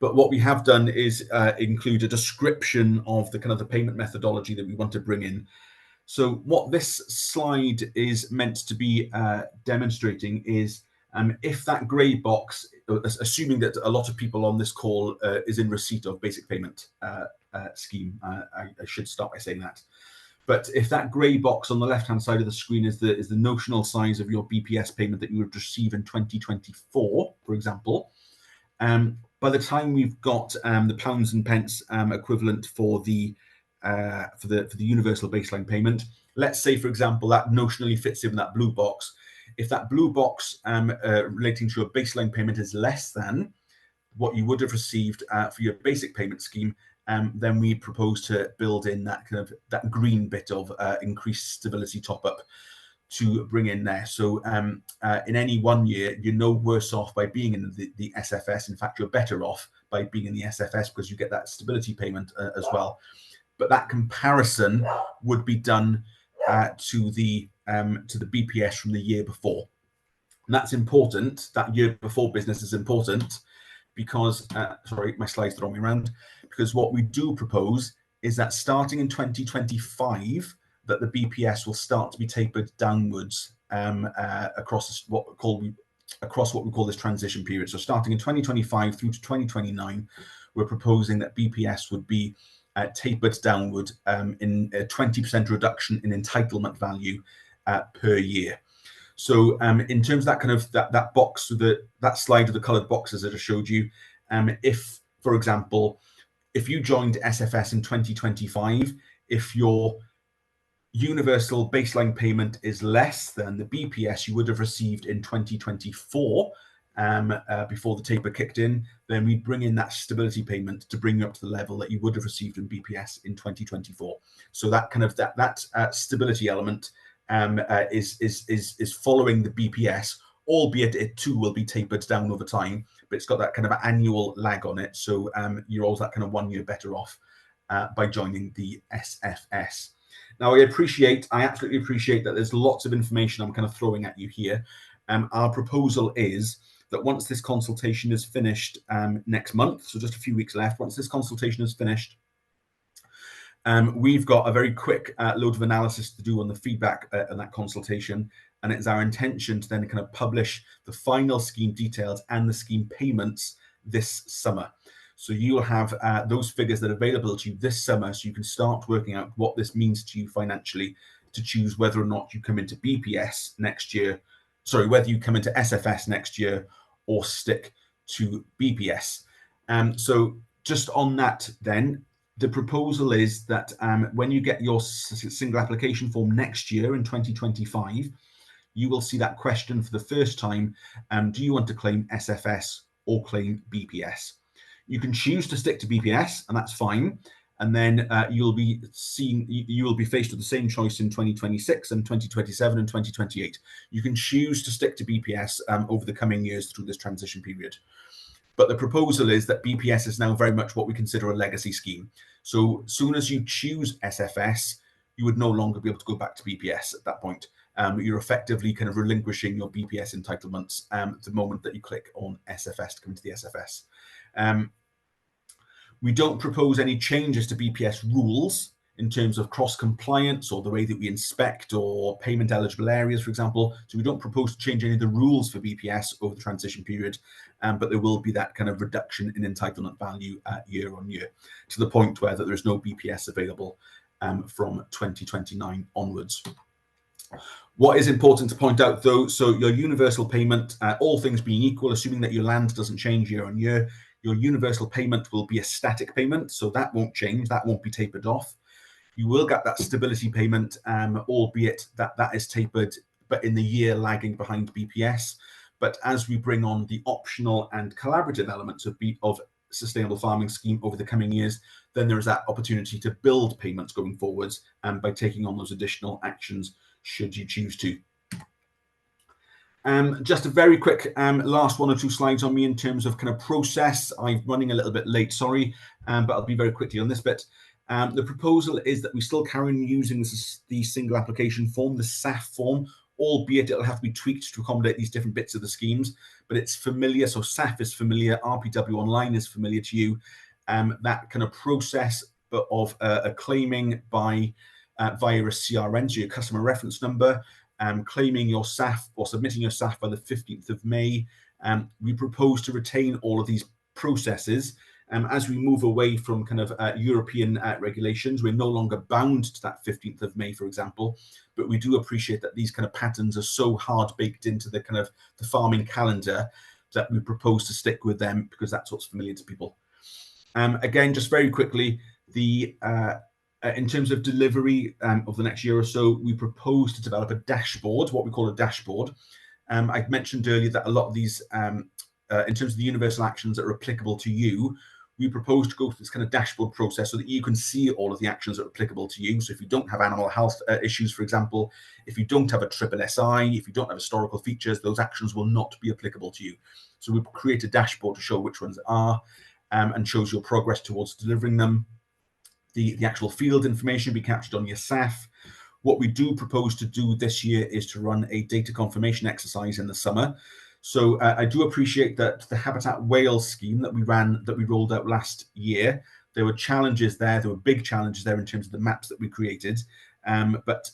But what we have done is include a description of the kind of the payment methodology that we want to bring in. So what this slide is meant to be demonstrating is if that grey box, assuming that a lot of people on this call is in receipt of basic payment scheme, I should start by saying that. But if that grey box on the left-hand side of the screen is the notional size of your BPS payment that you would receive in 2024, for example, by the time we've got the pounds and pence equivalent for the universal baseline payment, let's say, for example, that notionally fits in that blue box. If that blue box relating to your baseline payment is less than what you would have received for your basic payment scheme, then we propose to build in that green bit of increased stability top up to bring in there. So in any 1 year, you're no worse off by being in the SFS. In fact, you're better off by being in the SFS because you get that stability payment as well. But that comparison would be done to the BPS from the year before. And that's important. That year before business is important because, sorry, my slide's the wrong way around, because what we do propose is that starting in 2025, that the BPS will start to be tapered downwards across what we call this transition period. So starting in 2025 through to 2029, we're proposing that BPS would be tapered downward in a 20% reduction in entitlement value per year. So in terms of that kind of that box, that slide of the coloured boxes that I showed you, if, for example, if you joined SFS in 2025, if your universal baseline payment is less than the BPS you would have received in 2024 before the taper kicked in, then we'd bring in that stability payment to bring you up to the level that you would have received in BPS in 2024. So that kind of that stability element is following the BPS, albeit it too will be tapered down over time, but it's got that kind of annual lag on it. So you're always that kind of 1 year better off by joining the SFS. Now, I absolutely appreciate that there's lots of information I'm kind of throwing at you here. Our proposal is that once this consultation is finished next month, so just a few weeks left, once this consultation is finished, we've got a very quick load of analysis to do on the feedback on that consultation, and it's our intention to then kind of publish the final scheme details and the scheme payments this summer. So you'll have those figures that are available to you this summer, so you can start working out what this means to you financially to choose whether or not you come into BPS next year, sorry, whether you come into SFS next year or stick to BPS. So just on that then, the proposal is that when you get your single application form next year in 2025, you will see that question for the first time, do you want to claim SFS or claim BPS? You can choose to stick to BPS, and that's fine. And then you will be faced with the same choice in 2026 and 2027 and 2028. You can choose to stick to BPS over the coming years through this transition period. But the proposal is that BPS is now very much what we consider a legacy scheme. So soon as you choose SFS, you would no longer be able to go back to BPS at that point. You're effectively kind of relinquishing your BPS entitlements the moment that you click on SFS to come into the SFS. We don't propose any changes to BPS rules in terms of cross-compliance or the way that we inspect or payment eligible areas, for example. So we don't propose to change any of the rules for BPS over the transition period, but there will be that kind of reduction in entitlement value year on year to the point where that there's no BPS available from 2029 onwards. What is important to point out though, so your universal payment, all things being equal, assuming that your land doesn't change year on year, your universal payment will be a static payment, so that won't change, that won't be tapered off. You will get that stability payment, albeit that is tapered, but in the year lagging behind BPS. But as we bring on the optional and collaborative elements of sustainable farming scheme over the coming years, then there is that opportunity to build payments going forwards by taking on those additional actions should you choose to. Just a very quick last one or two slides on me in terms of kind of process. I'm running a little bit late, sorry, but I'll be very quickly on this bit. The proposal is that we still carry on using the single application form, the SAF form, albeit it'll have to be tweaked to accommodate these different bits of the schemes, but it's familiar. So SAF is familiar, RPW Online is familiar to you. That kind of process of a claiming via a CRN, so your customer reference number, claiming your SAF or submitting your SAF by the 15th of May. We propose to retain all of these processes. As we move away from kind of European regulations, we're no longer bound to that 15th of May, for example, but we do appreciate that these kind of patterns are so hard baked into the kind of the farming calendar that we propose to stick with them because that's what's familiar to people. Again, just very quickly, in terms of delivery of the next year or so, we propose to develop a dashboard, what we call a dashboard. I mentioned earlier that a lot of these, in terms of the universal actions that are applicable to you, we propose to go through this kind of dashboard process so that you can see all of the actions that are applicable to you. So if you don't have animal health issues, for example, if you don't have a triple SI, if you don't have historical features, those actions will not be applicable to you. So we create a dashboard to show which ones are, and shows your progress towards delivering them. The actual field information be captured on your SAF. What we do propose to do this year is to run a data confirmation exercise in the summer. So I do appreciate that the Habitat Wales scheme that we rolled out last year, there were challenges there. There were big challenges there in terms of the maps that we created, but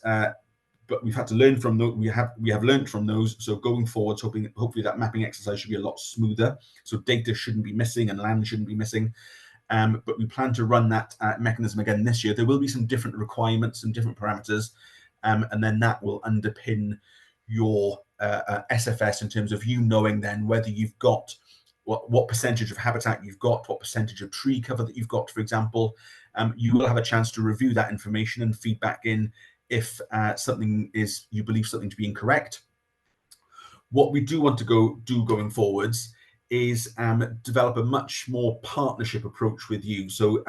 we've had to learn from those. We have learned from those. So going forward, hopefully that mapping exercise should be a lot smoother. So data shouldn't be missing and land shouldn't be missing. But we plan to run that mechanism again this year. There will be some different requirements and different parameters, and then that will underpin your SFS in terms of you knowing then whether you've got what percentage of habitat you've got, what percentage of tree cover that you've got, for example. You will have a chance to review that information and feedback in if you believe something to be incorrect. What we do want to do going forwards is develop a much more partnership approach with you. So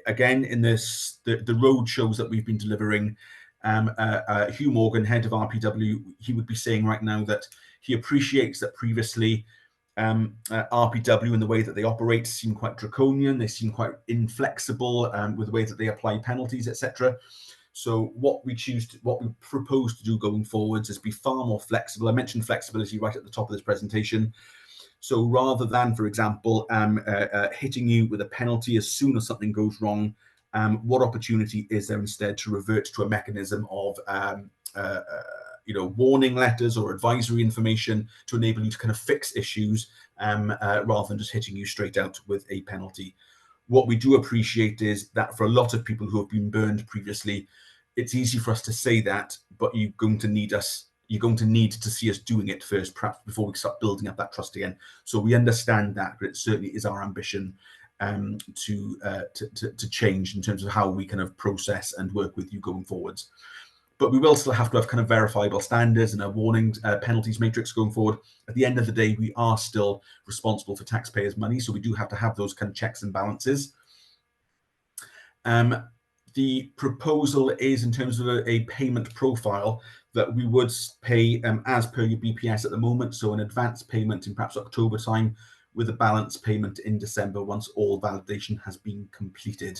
again, in the road shows that we've been delivering, Hugh Morgan, head of RPW, he would be saying right now that he appreciates that previously RPW and the way that they operate seem quite draconian. They seem quite inflexible with the way that they apply penalties, etc. So what we propose to do going forwards is be far more flexible. I mentioned flexibility right at the top of this presentation. So rather than, for example, hitting you with a penalty as soon as something goes wrong, what opportunity is there instead to revert to a mechanism of warning letters or advisory information to enable you to kind of fix issues rather than just hitting you straight out with a penalty. What we do appreciate is that for a lot of people who have been burned previously, it's easy for us to say that, but you're going to need to see us doing it first, perhaps before we start building up that trust again. So we understand that, but it certainly is our ambition to change in terms of how we kind of process and work with you going forwards. But we will still have to have kind of verifiable standards and a warnings penalties matrix going forward. At the end of the day, we are still responsible for taxpayers' money, so we do have to have those kind of checks and balances. The proposal is in terms of a payment profile that we would pay as per your BPS at the moment, so an advance payment in perhaps October time with a balance payment in December once all validation has been completed.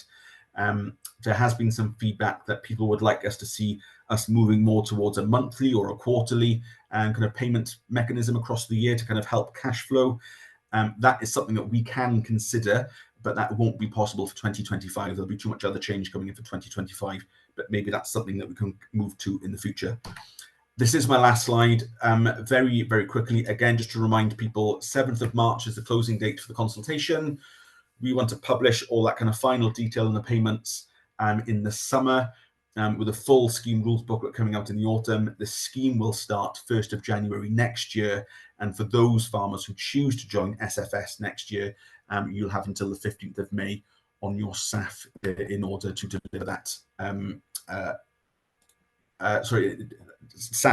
There has been some feedback that people would like us to see us moving more towards a monthly or a quarterly kind of payment mechanism across the year to kind of help cash flow. That is something that we can consider, but that won't be possible for 2025. There'll be too much other change coming in for 2025, but maybe that's something that we can move to in the future. This is my last slide. Very, very quickly, again, just to remind people, 7th of March is the closing date for the consultation. We want to publish all that kind of final detail in the payments in the summer with a full scheme rules booklet coming out in the autumn. The scheme will start 1st of January next year. And for those farmers who choose to join SFS next year, you'll have until the 15th of May on your SAF in order to deliver that. SAF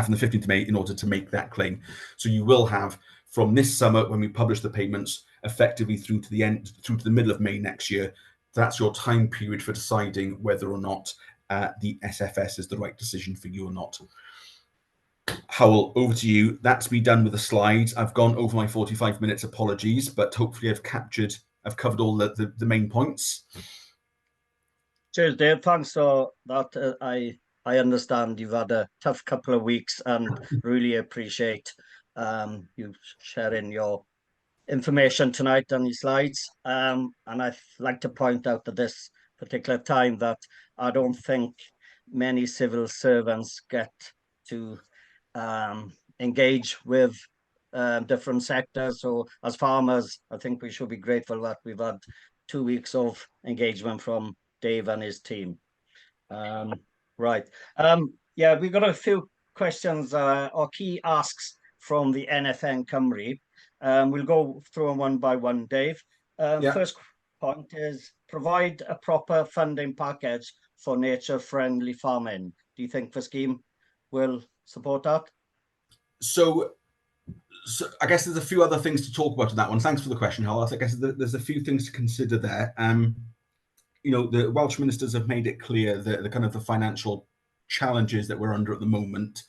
on the 15th of May in order to make that claim. So you will have from this summer when we publish the payments effectively through to the middle of May next year. That's your time period for deciding whether or not the SFS is the right decision for you or not. Howell, over to you. That's me done with the slides. I've gone over my 45 minutes, apologies, but hopefully I've covered all the main points. Cheers, Dave. Thanks for that. I understand you've had a tough couple of weeks and really appreciate you sharing your information tonight on your slides. And I'd like to point out at this particular time that I don't think many civil servants get to engage with different sectors. So as farmers, I think we should be grateful that we've had 2 weeks of engagement from Dave and his team. Right. Yeah, we've got a few questions or key asks from the NFFN Cymru. We'll go through them one by one, Dave. First point is provide a proper funding package for nature-friendly farming. Do you think the scheme will support that? So So I guess there's a few other things to talk about in that one. Thanks for the question, Hal. I guess there's a few things to consider there. You know, the Welsh ministers have made it clear that the kind of the financial challenges that we're under at the moment.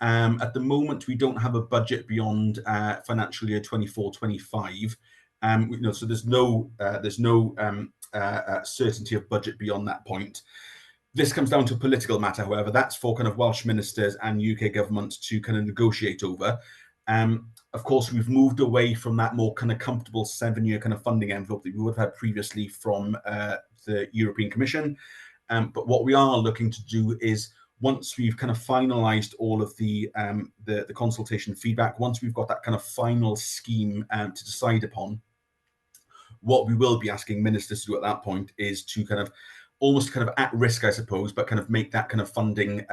At the moment, we don't have a budget beyond financial year 24-25. You know, so there's no certainty of budget beyond that point. This comes down to a political matter, however. That's for kind of Welsh ministers and UK government to kind of negotiate over. Of course, we've moved away from that more kind of comfortable 7-year kind of funding envelope that we would have had previously from the European Commission. But what we are looking to do is, once we've kind of finalised all of the consultation feedback, once we've got that kind of final scheme to decide upon, what we will be asking ministers to do at that point is to kind of almost kind of at risk, I suppose, but kind of make that kind of funding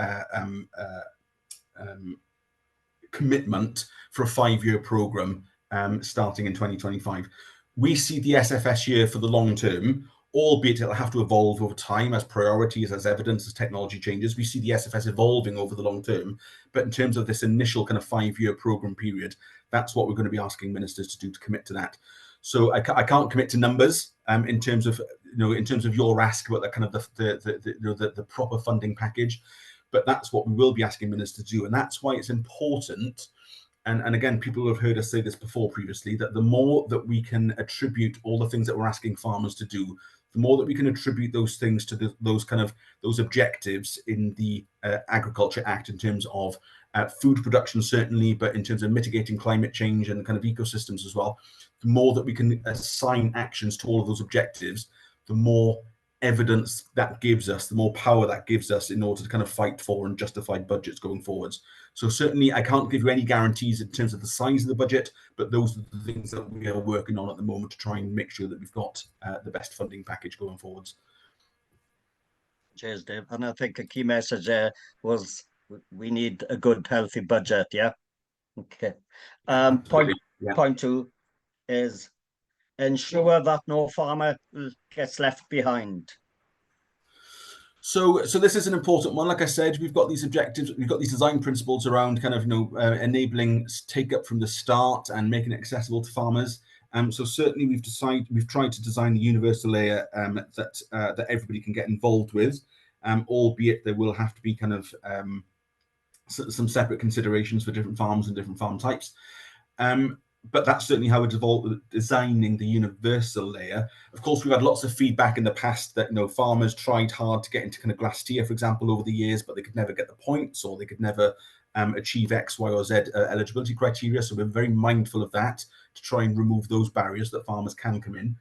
commitment for a 5-year programme starting in 2025. We see the SFS year for the long term, albeit it'll have to evolve over time as priorities, as evidence, as technology changes. We see the SFS evolving over the long term, but in terms of this initial kind of 5-year programme period, that's what we're going to be asking ministers to do, to commit to that. So I can't commit to numbers in terms of, you know, in terms of your ask about the kind of the proper funding package, but that's what we will be asking ministers to do, and that's why it's important. And again, people have heard us say this before previously, that the more that we can attribute all the things that we're asking farmers to do, the more that we can attribute those things to those objectives in the Agriculture Act, in terms of food production certainly, but in terms of mitigating climate change and kind of ecosystems as well, the more that we can assign actions to all of those objectives, the more evidence that gives us, the more power that gives us in order to kind of fight for and justify budgets going forwards. So certainly I can't give you any guarantees in terms of the size of the budget, but those are the things that we are working on at the moment to try and make sure that we've got the best funding package going forwards. Cheers, Dave. And I think a key message there was we need a good, healthy budget. Yeah. Okay. Point 2 is ensure that no farmer gets left behind. So this is an important one. Like I said, we've got these objectives, we've got these design principles around kind of, you know, enabling take up from the start and making it accessible to farmers. So certainly we've tried to design a universal layer that everybody can get involved with, albeit there will have to be kind of some separate considerations for different farms and different farm types. But that's certainly how it's evolved, designing the universal layer. Of course, we've had lots of feedback in the past that, you know, farmers tried hard to get into kind of glass tier, for example, over the years, but they could never get the points, or they could never achieve X, Y, or Z eligibility criteria. So we're very mindful of that to try and remove those barriers that farmers can come in.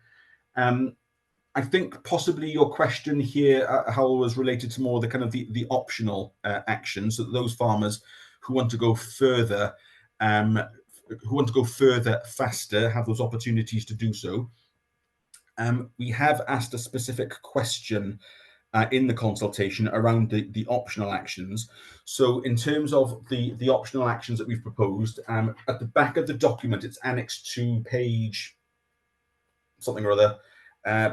I think possibly your question here, Howell, was related to more the kind of the optional actions, so that those farmers who want to go further, faster, have those opportunities to do so. We have asked a specific question in the consultation around the optional actions. So in terms of the optional actions that we've proposed, at the back of the document, it's annexed to page something or other,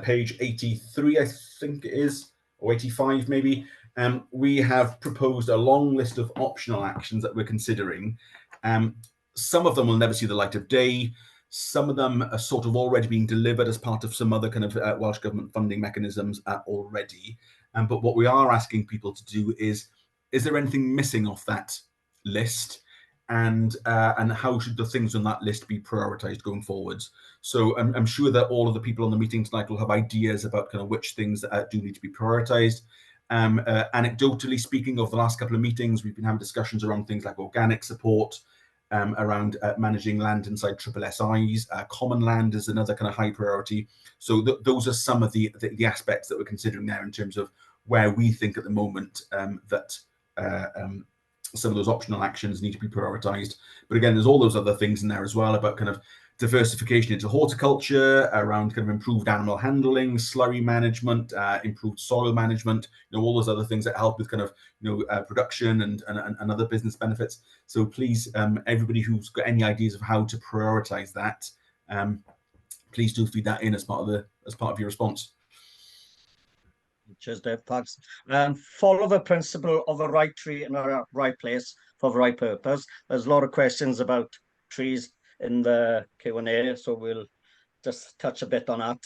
page 83, I think it is, or 85 maybe. We have proposed a long list of optional actions that we're considering. Some of them will never see the light of day. Some of them are sort of already being delivered as part of some other kind of Welsh Government funding mechanisms already. But what we are asking people to do is there anything missing off that list? And how should the things on that list be prioritised going forwards? So I'm sure that all of the people on the meeting tonight will have ideas about kind of which things do need to be prioritised. Anecdotally speaking, over the last couple of meetings, we've been having discussions around things like organic support, around managing land inside SSIs. Common land is another kind of high priority. So those are some of the aspects that we're considering there in terms of where we think at the moment that some of those optional actions need to be prioritised. But again, there's all those other things in there as well about kind of diversification into horticulture, around kind of improved animal handling, slurry management, improved soil management, you know, all those other things that help with kind of, you know, production and other business benefits. So please, everybody who's got any ideas of how to prioritize that, please do feed that in as part of your response. Cheers, Dave. Thanks. Follow the principle of the right tree in the right place for the right purpose. There's a lot of questions about trees in the Q&A, so we'll just touch a bit on that.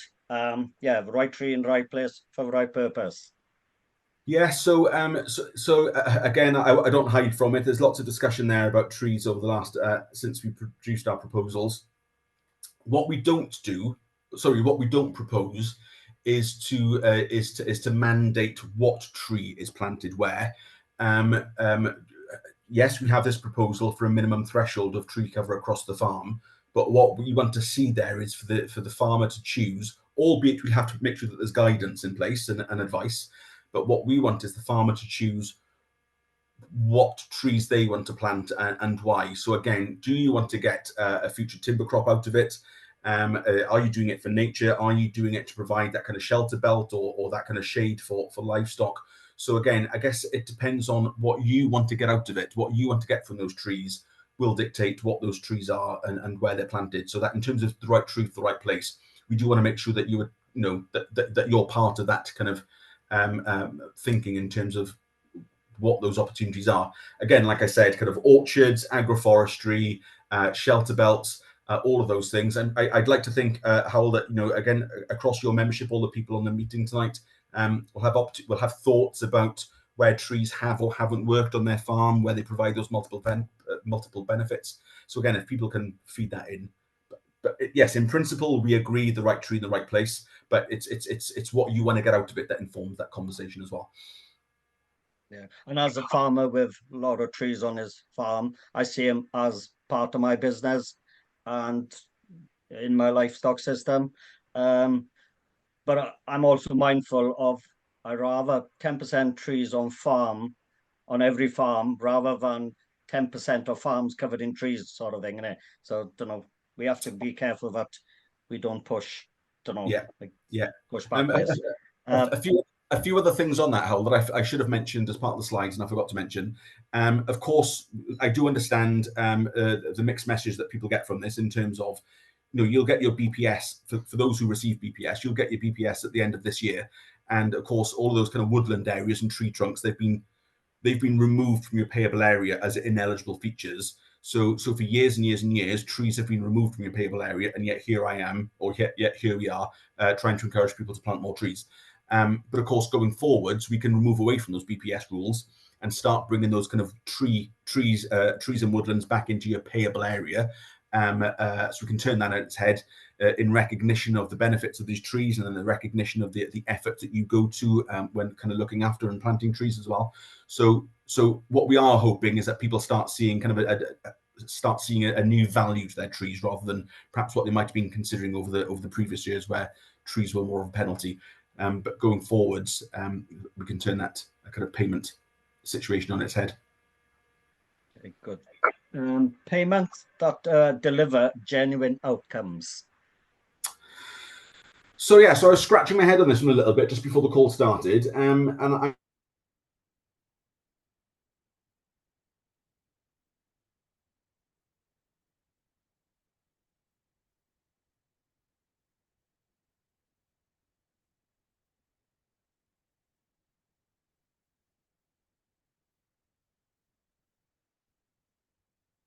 Yeah, the right tree in the right place for the right purpose. Yeah, again, I don't hide from it. There's lots of discussion there about trees over the last since we produced our proposals. What we don't propose is to mandate what tree is planted where. Yes, we have this proposal for a minimum threshold of tree cover across the farm, but what we want to see there is for the farmer to choose, albeit we have to make sure that there's guidance in place and advice. But what we want is the farmer to choose what trees they want to plant and why. So again, do you want to get a future timber crop out of it? Are you doing it for nature? Are you doing it to provide that kind of shelter belt or that kind of shade for livestock? So again, I guess it depends on what you want to get out of it. What you want to get from those trees will dictate what those trees are and where they're planted. So that in terms of the right tree for the right place, we do want to make sure that that you're part of that kind of thinking in terms of what those opportunities are. Again, like I said, kind of orchards, agroforestry, shelter belts, all of those things. And I'd like to think, Howell, that again, across your membership, all the people on the meeting tonight will have thoughts about where trees have or haven't worked on their farm, where they provide those multiple benefits. So again, if people can feed that in. But yes, in principle, we agree the right tree in the right place, but it's what you want to get out of it that informs that conversation as well. Yeah, and as a farmer with a lot of trees on his farm, I see him as part of my business and in my livestock system. But I'm also mindful of I rather 10% trees on every farm rather than 10% of farms covered in trees, sort of thing. So we have to be careful that we don't push. Push backwards. A few other things on that, Hal, that I should have mentioned as part of the slides and I forgot to mention. Of course, I do understand the mixed message that people get from this in terms of, you'll get your BPS for those who receive BPS. You'll get your BPS at the end of this year, and of course, all of those kind of woodland areas and tree trunks they've been removed from your payable area as ineligible features. So for years and years and years, trees have been removed from your payable area, and yet here I am, or yet here we are, trying to encourage people to plant more trees. But of course, going forwards, we can move away from those BPS rules and start bringing those kind of trees and woodlands back into your payable area. So we can turn that on its head in recognition of the benefits of these trees and then the recognition of the effort that you go to when kind of looking after and planting trees as well. So what we are hoping is that people start seeing kind of a new value to their trees rather than perhaps what they might have been considering over the previous years where trees were more of a penalty. But going forwards, we can turn that kind of payment situation on its head. Okay, good. Payments that deliver genuine outcomes. So yeah, so I was scratching my head on this one a little bit just before the call started, and I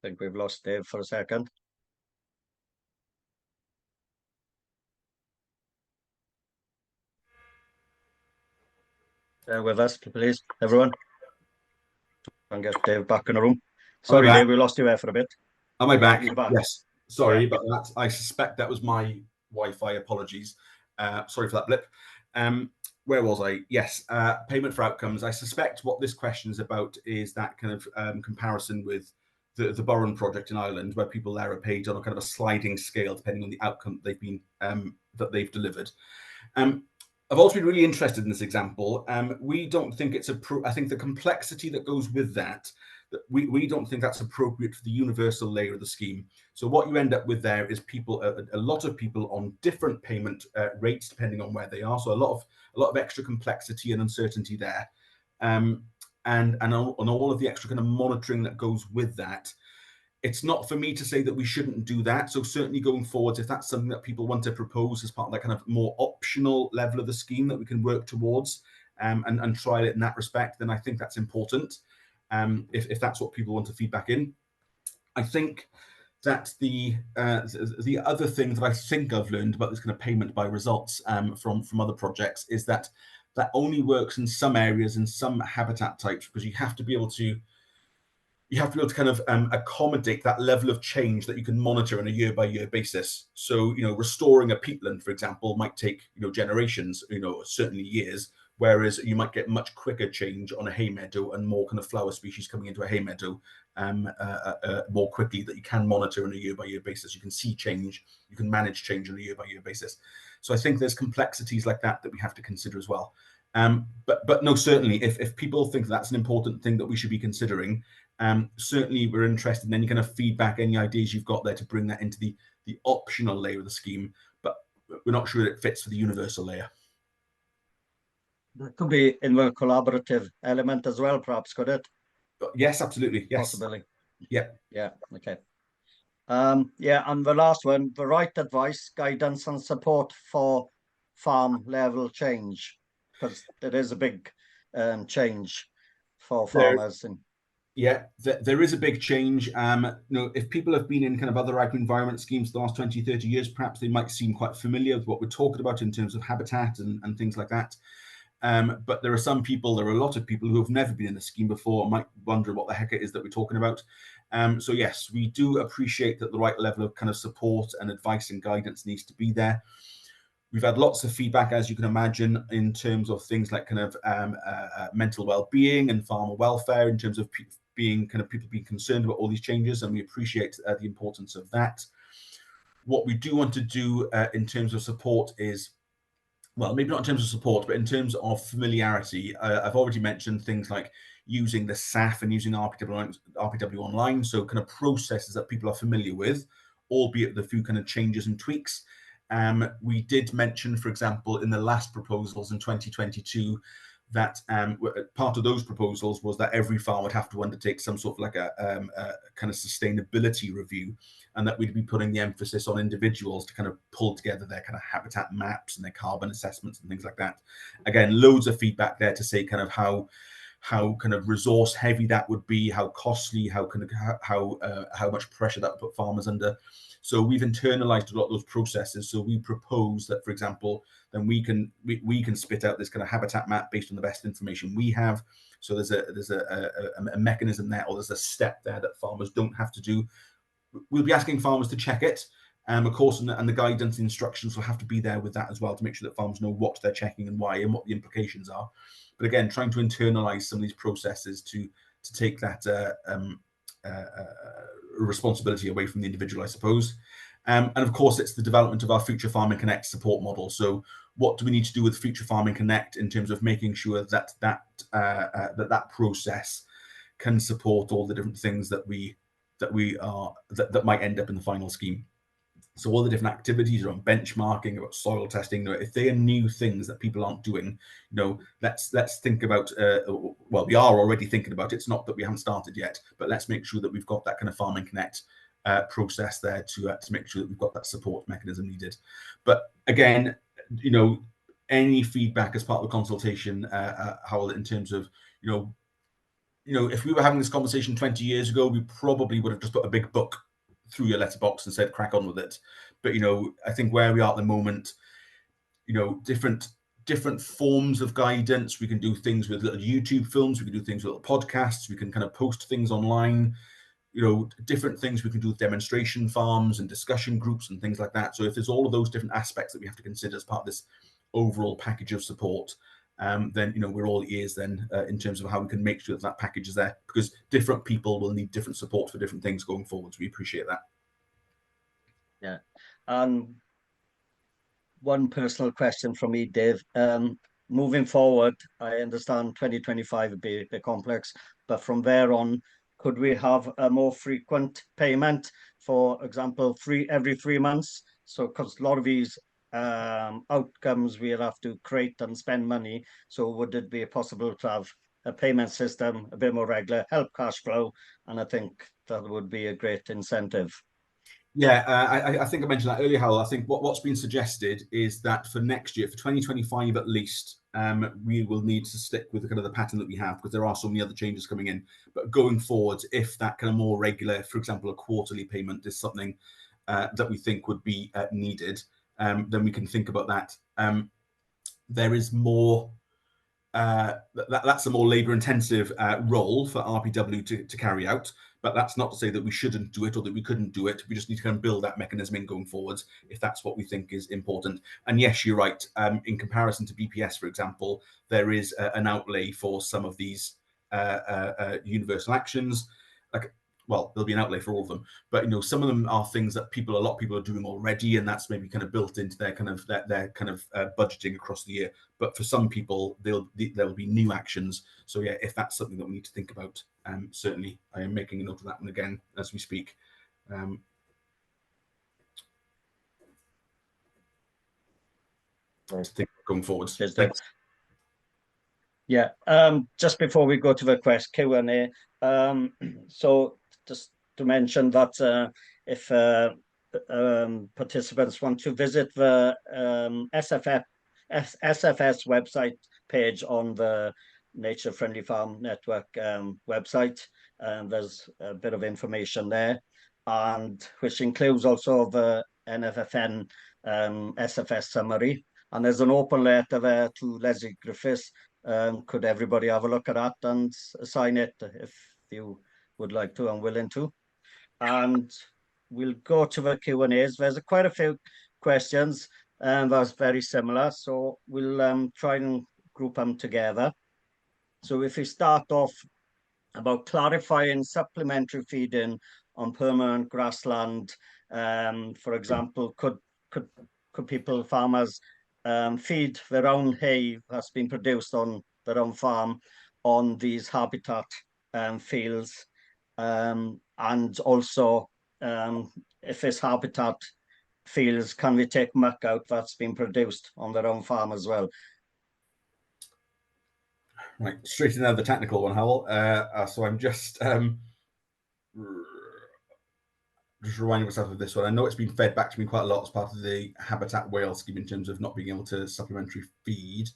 think we've lost Dave for a second. Bear with us, please, everyone. And get Dave back in the room. Sorry, Dave, we lost you there for a bit. Am I back? You're back. Yes. Sorry about that. I suspect that was my Wi-Fi. Apologies. Sorry for that blip. Where was I? Yes, payment for outcomes. I suspect what this question is about is that kind of comparison with the Burren project in Ireland, where people there are paid on a kind of a sliding scale depending on the outcome that they've delivered. I've also been really interested in this example. We don't think it's I think the complexity that goes with that we don't think that's appropriate for the universal layer of the scheme. So what you end up with there is people, a lot of people on different payment rates depending on where they are. So a lot of extra complexity and uncertainty there, and on all of the extra kind of monitoring that goes with that. It's not for me to say that we shouldn't do that. So certainly going forwards, if that's something that people want to propose as part of that kind of more optional level of the scheme that we can work towards and try it in that respect, then I think that's important. If that's what people want to feed back in. I think that the other thing that I think I've learned about this kind of payment by results from other projects is that only works in some areas and some habitat types, because you have to be able to kind of accommodate that level of change that you can monitor on a year-by-year basis. So, restoring a peatland, for example, might take, generations, certainly years, whereas you might get much quicker change on a hay meadow and more kind of flower species coming into a hay meadow more quickly, that you can monitor on a year-by-year basis. You can see change, you can manage change on a year-by-year basis. So I think there's complexities like that we have to consider as well. But no, certainly, if people think that's an important thing that we should be considering, certainly we're interested in any kind of feedback, any ideas you've got there to bring that into the optional layer of the scheme, but we're not sure it fits for the universal layer. There could be in the collaborative element as well, perhaps, could it? Yes, absolutely. Yes. Possibly. Yeah. Yeah. Okay. Yeah, and the last one, the right advice, guidance and support for farm level change, because there is a big change for farmers. Yeah, there is a big change. If people have been in kind of other agri-environment schemes the last 20, 30 years, perhaps they might seem quite familiar with what we're talking about in terms of habitat and things like that. But there are a lot of people who have never been in the scheme before, might wonder what the heck it is that we're talking about. So yes, we do appreciate that the right level of kind of support and advice and guidance needs to be there. We've had lots of feedback, as you can imagine, in terms of things like kind of mental well-being and farmer welfare, in terms of people being concerned about all these changes, and we appreciate the importance of that. What we do want to do in terms of support is, well, maybe not in terms of support, but in terms of familiarity. I've already mentioned things like using the SAF and using RPW online, so kind of processes that people are familiar with, albeit the few kind of changes and tweaks. We did mention, for example, in the last proposals in 2022, that part of those proposals was that every farm would have to undertake some sort of like a kind of sustainability review, and that we'd be putting the emphasis on individuals to kind of pull together their kind of habitat maps and their carbon assessments and things like that. Again, loads of feedback there to say kind of how kind of resource heavy that would be, how costly, how much pressure that would put farmers under. So we've internalized a lot of those processes. So we propose that, for example, then we can spit out this kind of habitat map based on the best information we have. So there's a mechanism there, or there's a step there that farmers don't have to do. We'll be asking farmers to check it, of course, and the guidance and instructions will have to be there with that as well, to make sure that farmers know what they're checking and why and what the implications are. But again, trying to internalize some of these processes to take that responsibility away from the individual, I suppose. And of course, it's the development of our Future Farming Connect support model. So what do we need to do with Future Farming Connect in terms of making sure that that process can support all the different things that might end up in the final scheme? So all the different activities around benchmarking, about soil testing, if they are new things that people aren't doing, let's think about, well, we are already thinking about it. It's not that we haven't started yet, but let's make sure that we've got that kind of Farming Connect process there to make sure that we've got that support mechanism needed. But again, any feedback as part of the consultation, Howell, in terms of, if we were having this conversation 20 years ago, we probably would have just put a big book through your letterbox and said, crack on with it. But, I think where we are at the moment, different forms of guidance. We can do things with little YouTube films. We can do things with little podcasts. We can kind of post things online, different things we can do with demonstration farms and discussion groups and things like that. So if there's all of those different aspects that we have to consider as part of this overall package of support, then we're all ears then in terms of how we can make sure that package is there, because different people will need different support for different things going forward. So we appreciate that. Yeah. And one personal question from me, Dave. Moving forward, I understand 2025 would be a bit complex, but from there on, could we have a more frequent payment, for example, every 3 months? So, because a lot of these outcomes we'll have to create and spend money. So would it be possible to have a payment system a bit more regular, help cash flow? And I think that would be a great incentive. Yeah, I think I mentioned that earlier, Howell. I think what's been suggested is that for next year, for 2025 at least, we will need to stick with the kind of the pattern that we have, because there are so many other changes coming in. But going forward, if that kind of more regular, for example, a quarterly payment is something that we think would be needed, then we can think about that. There is more. That's a more labour-intensive role for RPW to carry out, but that's not to say that we shouldn't do it or that we couldn't do it. We just need to kind of build that mechanism in going forwards if that's what we think is important. And yes, you're right. In comparison to BPS, for example, there is an outlay for some of these universal actions. Like, well, there'll be an outlay for all of them, but some of them are things that a lot of people are doing already, and that's maybe kind of built into their kind of budgeting across the year. But for some people, there'll be new actions. So yeah, if that's something that we need to think about, certainly I am making a note of that one again as we speak. To think going forwards. Cheers, Dave. Yeah, just before we go to the Q&A, so just to mention that if participants want to visit the SFS website page on the Nature Friendly Farm Network website, there's a bit of information there, and which includes also the NFFN SFS summary. And there's an open letter there to Leslie Griffiths. Could everybody have a look at that and sign it if you would like to and willing to? And we'll go to the Q&As. There's quite a few questions that's very similar, so we'll try and group them together. So if we start off about clarifying supplementary feeding on permanent grassland, for example, could farmers feed their own hay that's been produced on their own farm on these habitat fields, and also if this habitat fields, can we take muck out that's been produced on their own farm as well? Right, straight into the technical one, Howell. So I'm just reminding myself of this one. I know it's been fed back to me quite a lot as part of the Habitat Wales scheme in terms of not being able to supplementary feed.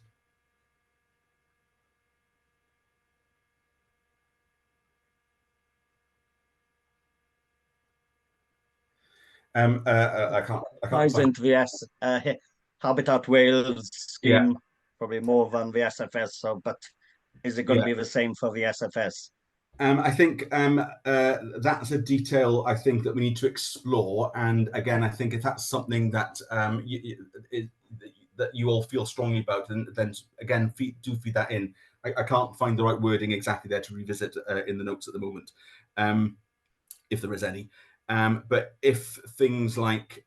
I can't. Ties into the Habitat Wales scheme, yeah. Probably more than the SFS. So, but is it going to be the same for the SFS? I think that's a detail I think that we need to explore. And again, I think if that's something that that you all feel strongly about, then again, do feed that in. I can't find the right wording exactly there to revisit in the notes at the moment, if there is any. But if things like,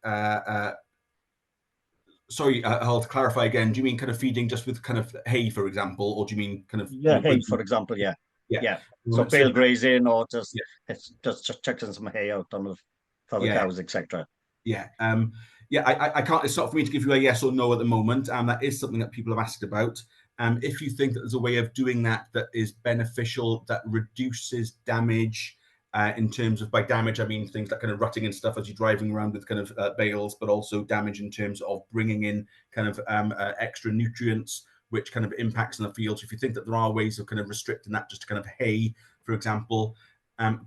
sorry, I'll clarify again. Do you mean kind of feeding just with kind of hay, for example, or do you mean kind of hay, for example? Yeah. So bale grazing, or just chucking some hay out on for the cows, etc. Yeah. I can't. It's not for me to give you a yes or no at the moment. That is something that people have asked about. If you think that there's a way of doing that is beneficial, that reduces damage. In terms of, by damage, I mean things like kind of rutting and stuff as you're driving around with kind of bales, but also damage in terms of bringing in kind of extra nutrients, which kind of impacts on the field. So if you think that there are ways of kind of restricting that just to kind of hay, for example,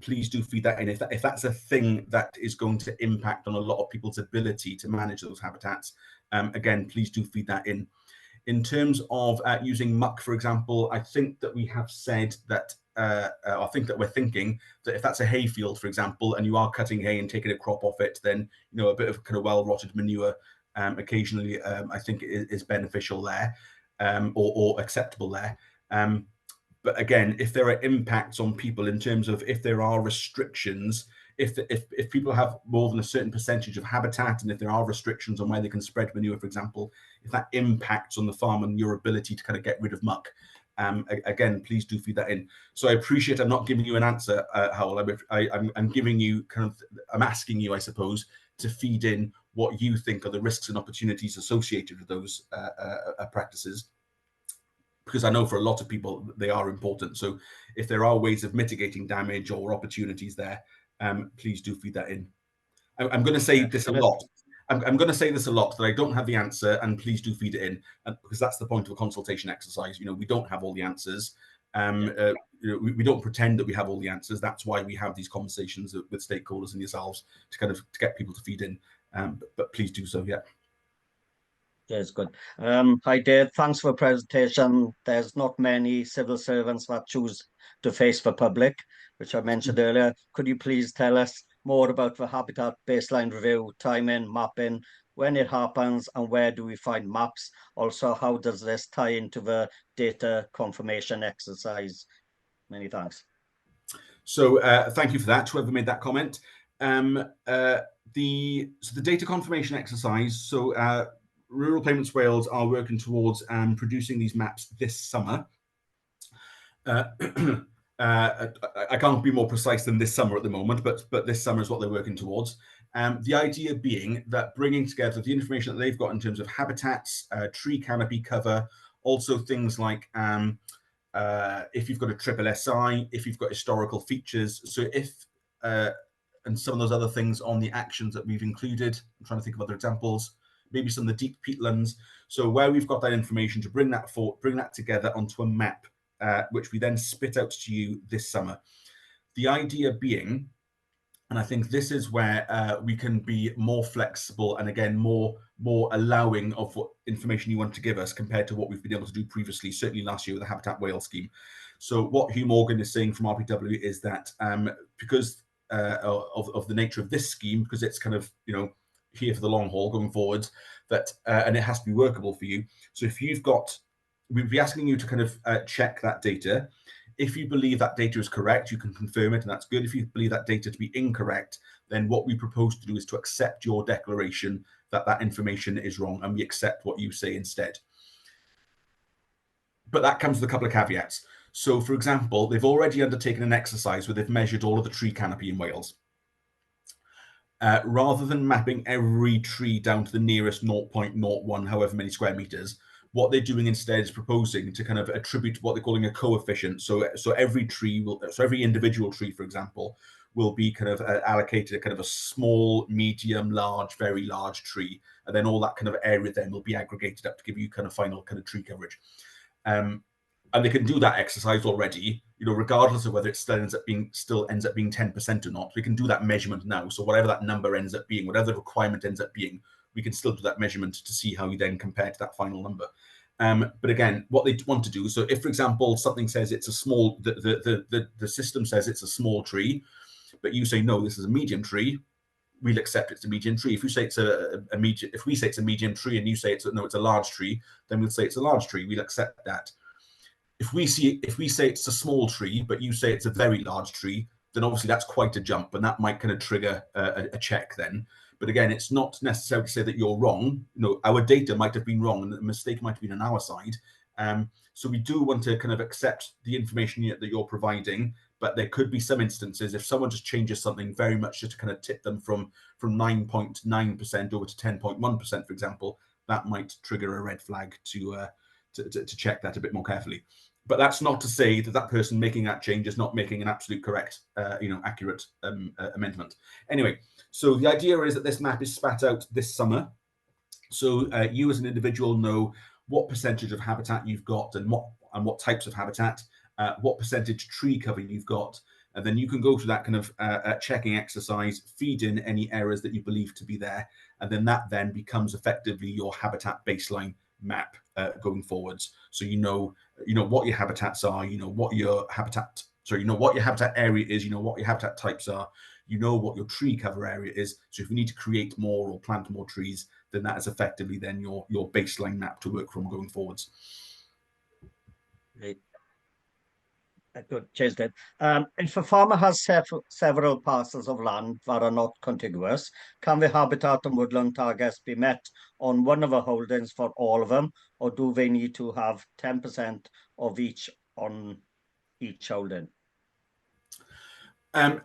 please do feed that in. If that's a thing that is going to impact on a lot of people's ability to manage those habitats, again, please do feed that in. In terms of using muck, for example, I think that we have said that, I think that we're thinking that if that's a hay field, for example, and you are cutting hay and taking a crop off it, then a bit of kind of well-rotted manure occasionally, I think is beneficial there, or acceptable there. But again, if there are impacts on people in terms of if there are restrictions, if people have more than a certain percentage of habitat, and if there are restrictions on where they can spread manure, for example, if that impacts on the farm and your ability to kind of get rid of muck, again, please do feed that in. So I appreciate I'm not giving you an answer, Howell. I'm giving you I'm asking you, I suppose, to feed in what you think are the risks and opportunities associated with those practices, because I know for a lot of people they are important. So if there are ways of mitigating damage or opportunities there, please do feed that in. I'm going to say this a lot. I'm going to say this a lot, that I don't have the answer, and please do feed it in, because that's the point of a consultation exercise. We don't have all the answers. We don't pretend that we have all the answers. That's why we have these conversations with stakeholders and yourselves to get people to feed in. But please do so. Yeah. Yes, good. Hi, Dave. Thanks for the presentation. There's not many civil servants that choose to face the public, which I mentioned earlier. Could you please tell us more about the habitat baseline review, timing, mapping, when it happens, and where do we find maps? Also, how does this tie into the data confirmation exercise? Many thanks. So thank you for that, whoever made that comment. The data confirmation exercise. So Rural Payments Wales are working towards producing these maps this summer. I can't be more precise than this summer at the moment, but this summer is what they're working towards. The idea being that bringing together the information that they've got in terms of habitats, tree canopy cover, also things like if you've got a triple SI, if you've got historical features. So if and some of those other things on the actions that we've included. I'm trying to think of other examples. Maybe some of the deep peatlands. So where we've got that information to bring that together onto a map, which we then spit out to you this summer. The idea being, and I think this is where we can be more flexible and again more allowing of what information you want to give us compared to what we've been able to do previously, certainly last year with the Habitat Wales scheme. So what Hugh Morgan is saying from RPW is that because of the nature of this scheme, because it's kind of here for the long haul going forward, that and it has to be workable for you. So if you've got, we'd be asking you to kind of check that data. If you believe that data is correct, you can confirm it, and that's good. If you believe that data to be incorrect, then what we propose to do is to accept your declaration that that information is wrong, and we accept what you say instead. But that comes with a couple of caveats. So, for example, they've already undertaken an exercise where they've measured all of the tree canopy in Wales. Rather than mapping every tree down to the nearest 0.01, however many square meters, what they're doing instead is proposing to kind of attribute what they're calling a coefficient. So every tree will, so every individual tree, for example, will be kind of allocated a kind of a small, medium, large, very large tree, and then all that kind of area then will be aggregated up to give you kind of final kind of tree coverage. And they can do that exercise already, regardless of whether it still ends up being 10% or not. We can do that measurement now. So whatever that number ends up being, whatever the requirement ends up being, we can still do that measurement to see how you then compare to that final number. But again, what they want to do, so if, for example, something says it's a small, the system says it's a small tree, but you say, no, this is a medium tree, we'll accept it's a medium tree. If you say it's a medium, if we say it's a medium tree and you say it's a large tree, then we'll say it's a large tree. We'll accept that. If we say it's a small tree, but you say it's a very large tree, then obviously that's quite a jump, and that might kind of trigger a check then. But again, it's not necessary to say that you're wrong. Our data might have been wrong, and the mistake might have been on our side. So we do want to kind of accept the information that you're providing, but there could be some instances if someone just changes something very much just to kind of tip them from 9.9% over to 10.1%, for example, that might trigger a red flag to check that a bit more carefully. But that's not to say that that person making that change is not making an absolute correct, accurate amendment. Anyway, so the idea is that this map is spat out this summer. So you as an individual know what percentage of habitat you've got and what types of habitat, what percentage tree cover you've got, and then you can go through that kind of checking exercise, feed in any errors that you believe to be there, and then that then becomes effectively your habitat baseline map going forwards. So you know what your habitats are, what your habitat area is, what your habitat types are, what your tree cover area is. So if you need to create more or plant more trees, then that is effectively then your baseline map to work from going forwards. Great. Good, cheers, Dave. If a farmer has several parcels of land that are not contiguous, can the habitat and woodland targets be met on one of the holdings for all of them, or do they need to have 10% of each on each holding? Can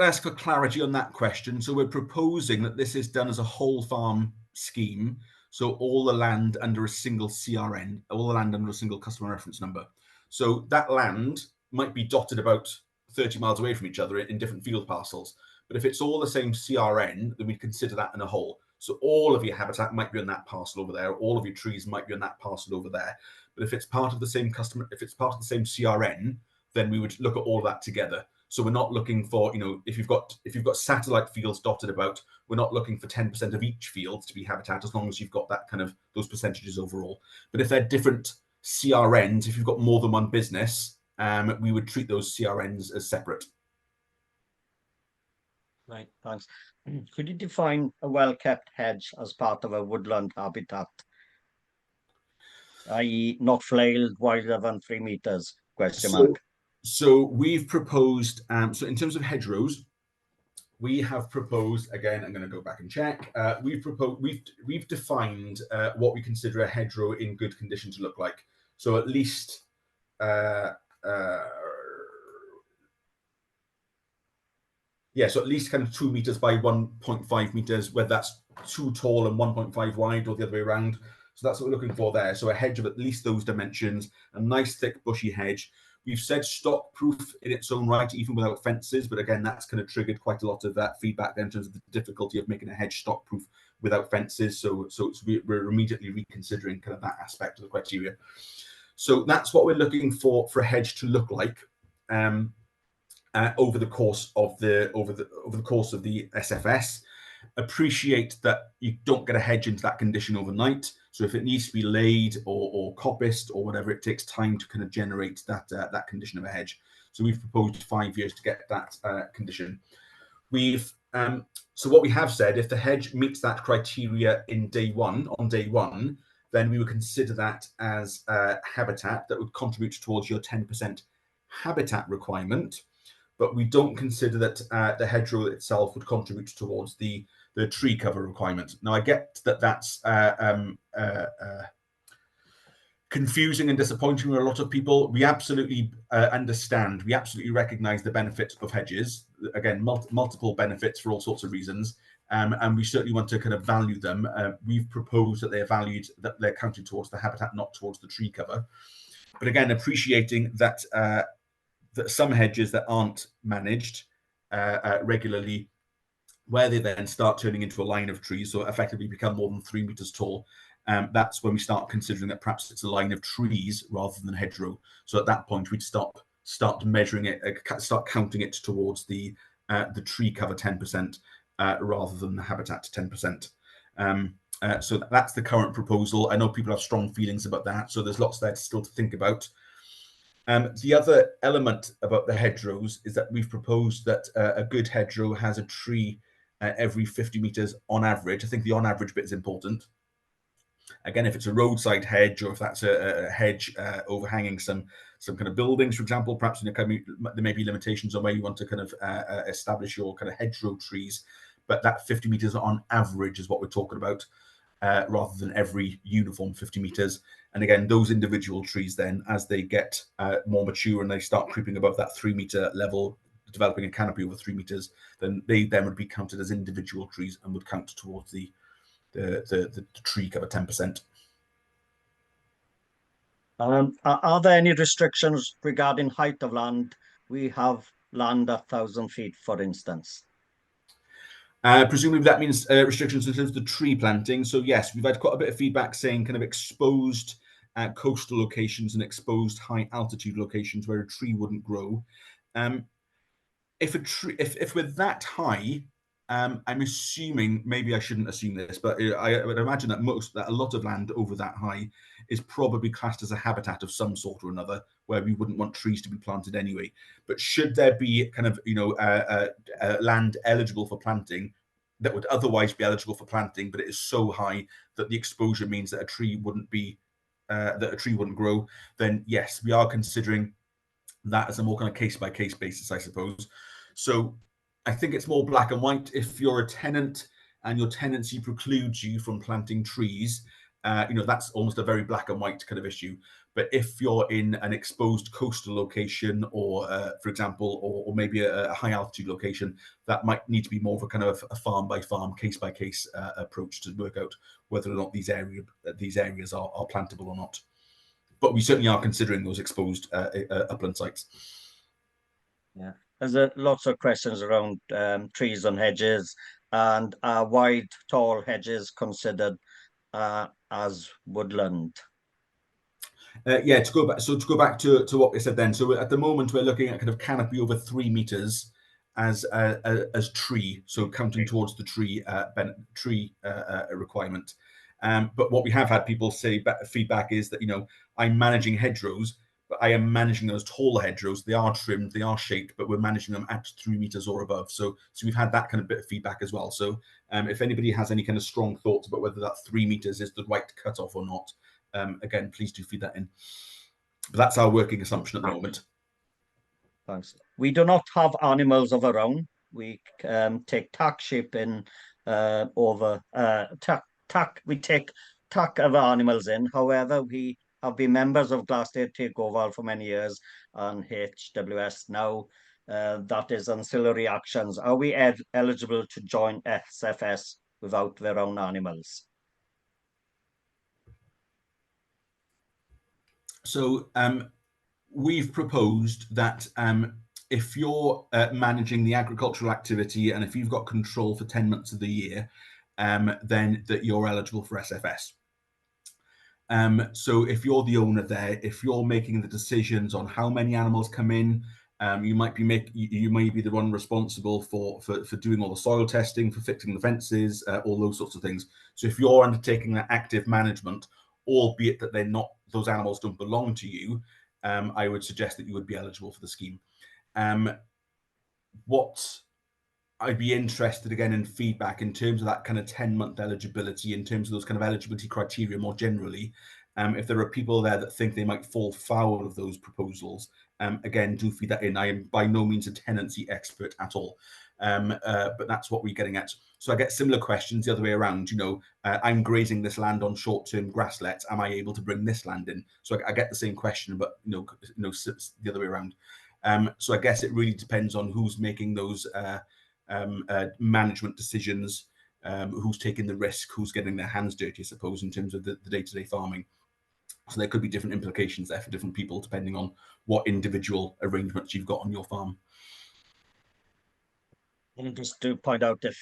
I ask for clarity on that question? So we're proposing that this is done as a whole farm scheme, so all the land under a single CRN, all the land under a single customer reference number. So that land might be dotted about 30 miles away from each other in different field parcels. But if it's all the same CRN, then we consider that in a whole. So all of your habitat might be on that parcel over there. All of your trees might be on that parcel over there. But if it's part of the same customer, if it's part of the same CRN, then we would look at all that together. So we're not looking for, if you've got satellite fields dotted about, we're not looking for 10% of each field to be habitat, as long as you've got that kind of those percentages overall. But if they're different CRNs, if you've got more than one business, we would treat those CRNs as separate. Right, thanks. Could you define a well-kept hedge as part of a woodland habitat, i.e. not flailed wider than 3 meters, question mark? So we've proposed, so in terms of hedgerows, we have proposed, again, I'm going to go back and check. We've defined what we consider a hedgerow in good condition to look like. So at least, so at least kind of 2 meters by 1.5 meters, whether that's too tall and 1.5 wide or the other way around. So that's what we're looking for there. So a hedge of at least those dimensions, a nice thick bushy hedge. We've said stock proof in its own right, even without fences. But again, that's kind of triggered quite a lot of that feedback in terms of the difficulty of making a hedge stock proof without fences. So we're immediately reconsidering kind of that aspect of the criteria. So that's what we're looking for a hedge to look like over the course of the SFS. Appreciate that you don't get a hedge into that condition overnight. So if it needs to be laid or coppiced or whatever, it takes time to kind of generate that condition of a hedge. So we've proposed 5 years to get that condition. So what we have said, if the hedge meets that criteria on day one, then we would consider that as habitat that would contribute towards your 10% habitat requirement. But we don't consider that the hedgerow itself would contribute towards the tree cover requirement. Now, I get that that's confusing and disappointing for a lot of people. We absolutely understand. We absolutely recognise the benefits of hedges. Again, multiple benefits for all sorts of reasons. And we certainly want to kind of value them. We've proposed that they're valued, that they're counted towards the habitat, not towards the tree cover. But again, appreciating that that some hedges that aren't managed regularly, where they then start turning into a line of trees, so effectively become more than 3 meters tall, that's when we start considering that perhaps it's a line of trees rather than hedgerow. So at that point, we'd start measuring it, start counting it towards the tree cover 10% rather than the habitat 10%. So that's the current proposal. I know people have strong feelings about that, so there's lots there still to think about. The other element about the hedgerows is that we've proposed that a good hedgerow has a tree every 50 meters on average. I think the on average bit is important. Again, if it's a roadside hedge, or if that's a hedge overhanging some kind of buildings, for example, perhaps there may be limitations on where you want to kind of establish your kind of hedgerow trees. But that 50 meters on average is what we're talking about, rather than every uniform 50 meters. And again, those individual trees then, as they get more mature and they start creeping above that 3 meter level, developing a canopy over 3 meters, then they would be counted as individual trees and would count towards the tree cover 10%. Are there any restrictions regarding height of land? We have land at 1,000 feet, for instance. Presumably that means restrictions in terms of the tree planting. So yes, we've had quite a bit of feedback saying kind of exposed coastal locations and exposed high altitude locations where a tree wouldn't grow. If we're that high, I'm assuming, maybe I shouldn't assume this, but I would imagine that a lot of land over that high is probably classed as a habitat of some sort or another, where we wouldn't want trees to be planted anyway. But should there be kind of land eligible for planting that would otherwise be eligible for planting, but it is so high that the exposure means that a tree wouldn't grow, then yes, we are considering that as a more kind of case-by-case basis, I suppose. So I think it's more black and white. If you're a tenant and your tenancy precludes you from planting trees, that's almost a very black and white kind of issue. But if you're in an exposed coastal location, or for example, or maybe a high altitude location, that might need to be more of a kind of a farm by farm, case by case approach to work out whether or not these areas are plantable or not. But we certainly are considering those exposed upland sites. Yeah. there's lots of questions around trees and hedges, and are wide, tall hedges considered as woodland? Yeah, to go back. So to go back to what we said then. So at the moment we're looking at kind of canopy over 3 meters as tree. So counting towards the tree requirement. But what we have had people say feedback is that, you know, I'm managing hedgerows, but I am managing those taller hedgerows. They are trimmed, they are shaped, but we're managing them at 3 meters or above. So we've had that kind of bit of feedback as well. So if anybody has any kind of strong thoughts about whether that 3 meters is the right cutoff or not, again, please do feed that in. But that's our working assumption at the moment. Thanks. We do not have animals of our own. We take tack sheep in we take tack of animals in. However, we have been members of Glasgow Takeover for many years and HWS now. That is ancillary actions. Are we eligible to join SFS without their own animals? So we've proposed that if you're managing the agricultural activity and if you've got control for 10 months of the year, then that you're eligible for SFS. So if you're the owner there, if you're making the decisions on how many animals come in, you might be the one responsible for doing all the soil testing, for fixing the fences, all those sorts of things. So if you're undertaking that active management, albeit that those animals don't belong to you, I would suggest that you would be eligible for the scheme. What I'd be interested again in feedback in terms of that kind of 10-month eligibility, in terms of those kind of eligibility criteria more generally. If there are people there that think they might fall foul of those proposals, again, do feed that in. I am by no means a tenancy expert at all, but that's what we're getting at. So I get similar questions the other way around. You know, I'm grazing this land on short-term grasslets. Am I able to bring this land in? So I get the same question, but the other way around. So I guess it really depends on who's making those management decisions, who's taking the risk, who's getting their hands dirty, I suppose, in terms of the day-to-day farming. So there could be different implications there for different people, depending on what individual arrangements you've got on your farm. And just to point out, if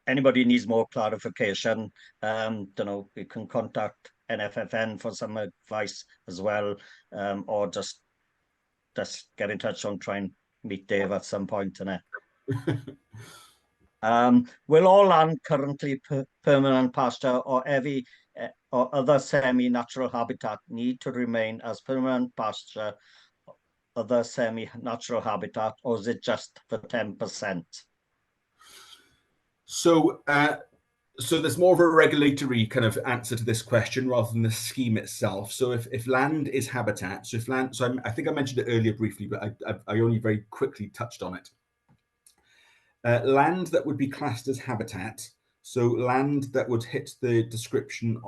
anybody needs more clarification, we can contact NFFN for some advice as well, or just get in touch and try and meet Dave at some point in it. Will all land currently permanent pasture or other semi-natural habitat need to remain as permanent pasture, other semi-natural habitat, or is it just for 10%? So there's more of a regulatory kind of answer to this question rather than the scheme itself. So if land is habitat, I think I mentioned it earlier briefly, but I only very quickly touched on it. Land that would be classed as habitat, so land that would hit the description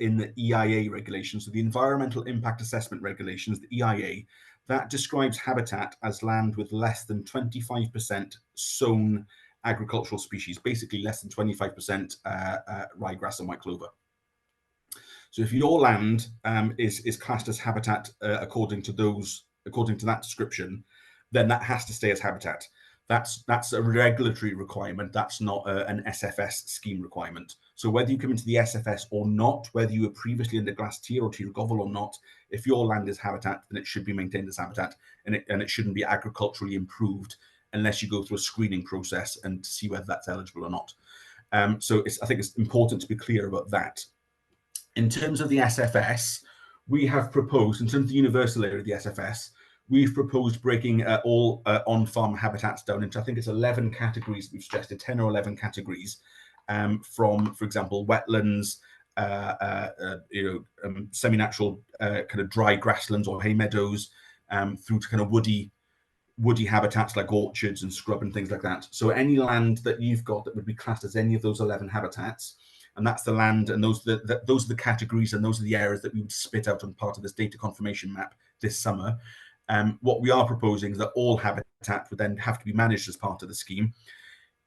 in the EIA regulations, so the Environmental Impact Assessment Regulations, the EIA, that describes habitat as land with less than 25% sown agricultural species, basically less than 25% ryegrass and white clover. So if your land is classed as habitat according to that description, then that has to stay as habitat. That's a regulatory requirement. That's not an SFS scheme requirement. So whether you come into the SFS or not, whether you were previously under Glass Tier or Tier Govel or not, if your land is habitat, then it should be maintained as habitat, and it shouldn't be agriculturally improved unless you go through a screening process and see whether that's eligible or not. So I think it's important to be clear about that. In terms of the SFS, we have proposed, in terms of the universal area of the SFS, we've proposed breaking all on-farm habitats down into, I think it's 11 categories. We've suggested 10 or 11 categories, from, for example, wetlands, semi-natural kind of dry grasslands or hay meadows, through to kind of woody habitats like orchards and scrub and things like that. So any land that you've got that would be classed as any of those 11 habitats, and that's the land, and those are the categories, and those are the areas that we would spit out on part of this data confirmation map this summer. What we are proposing is that all habitat would then have to be managed as part of the scheme.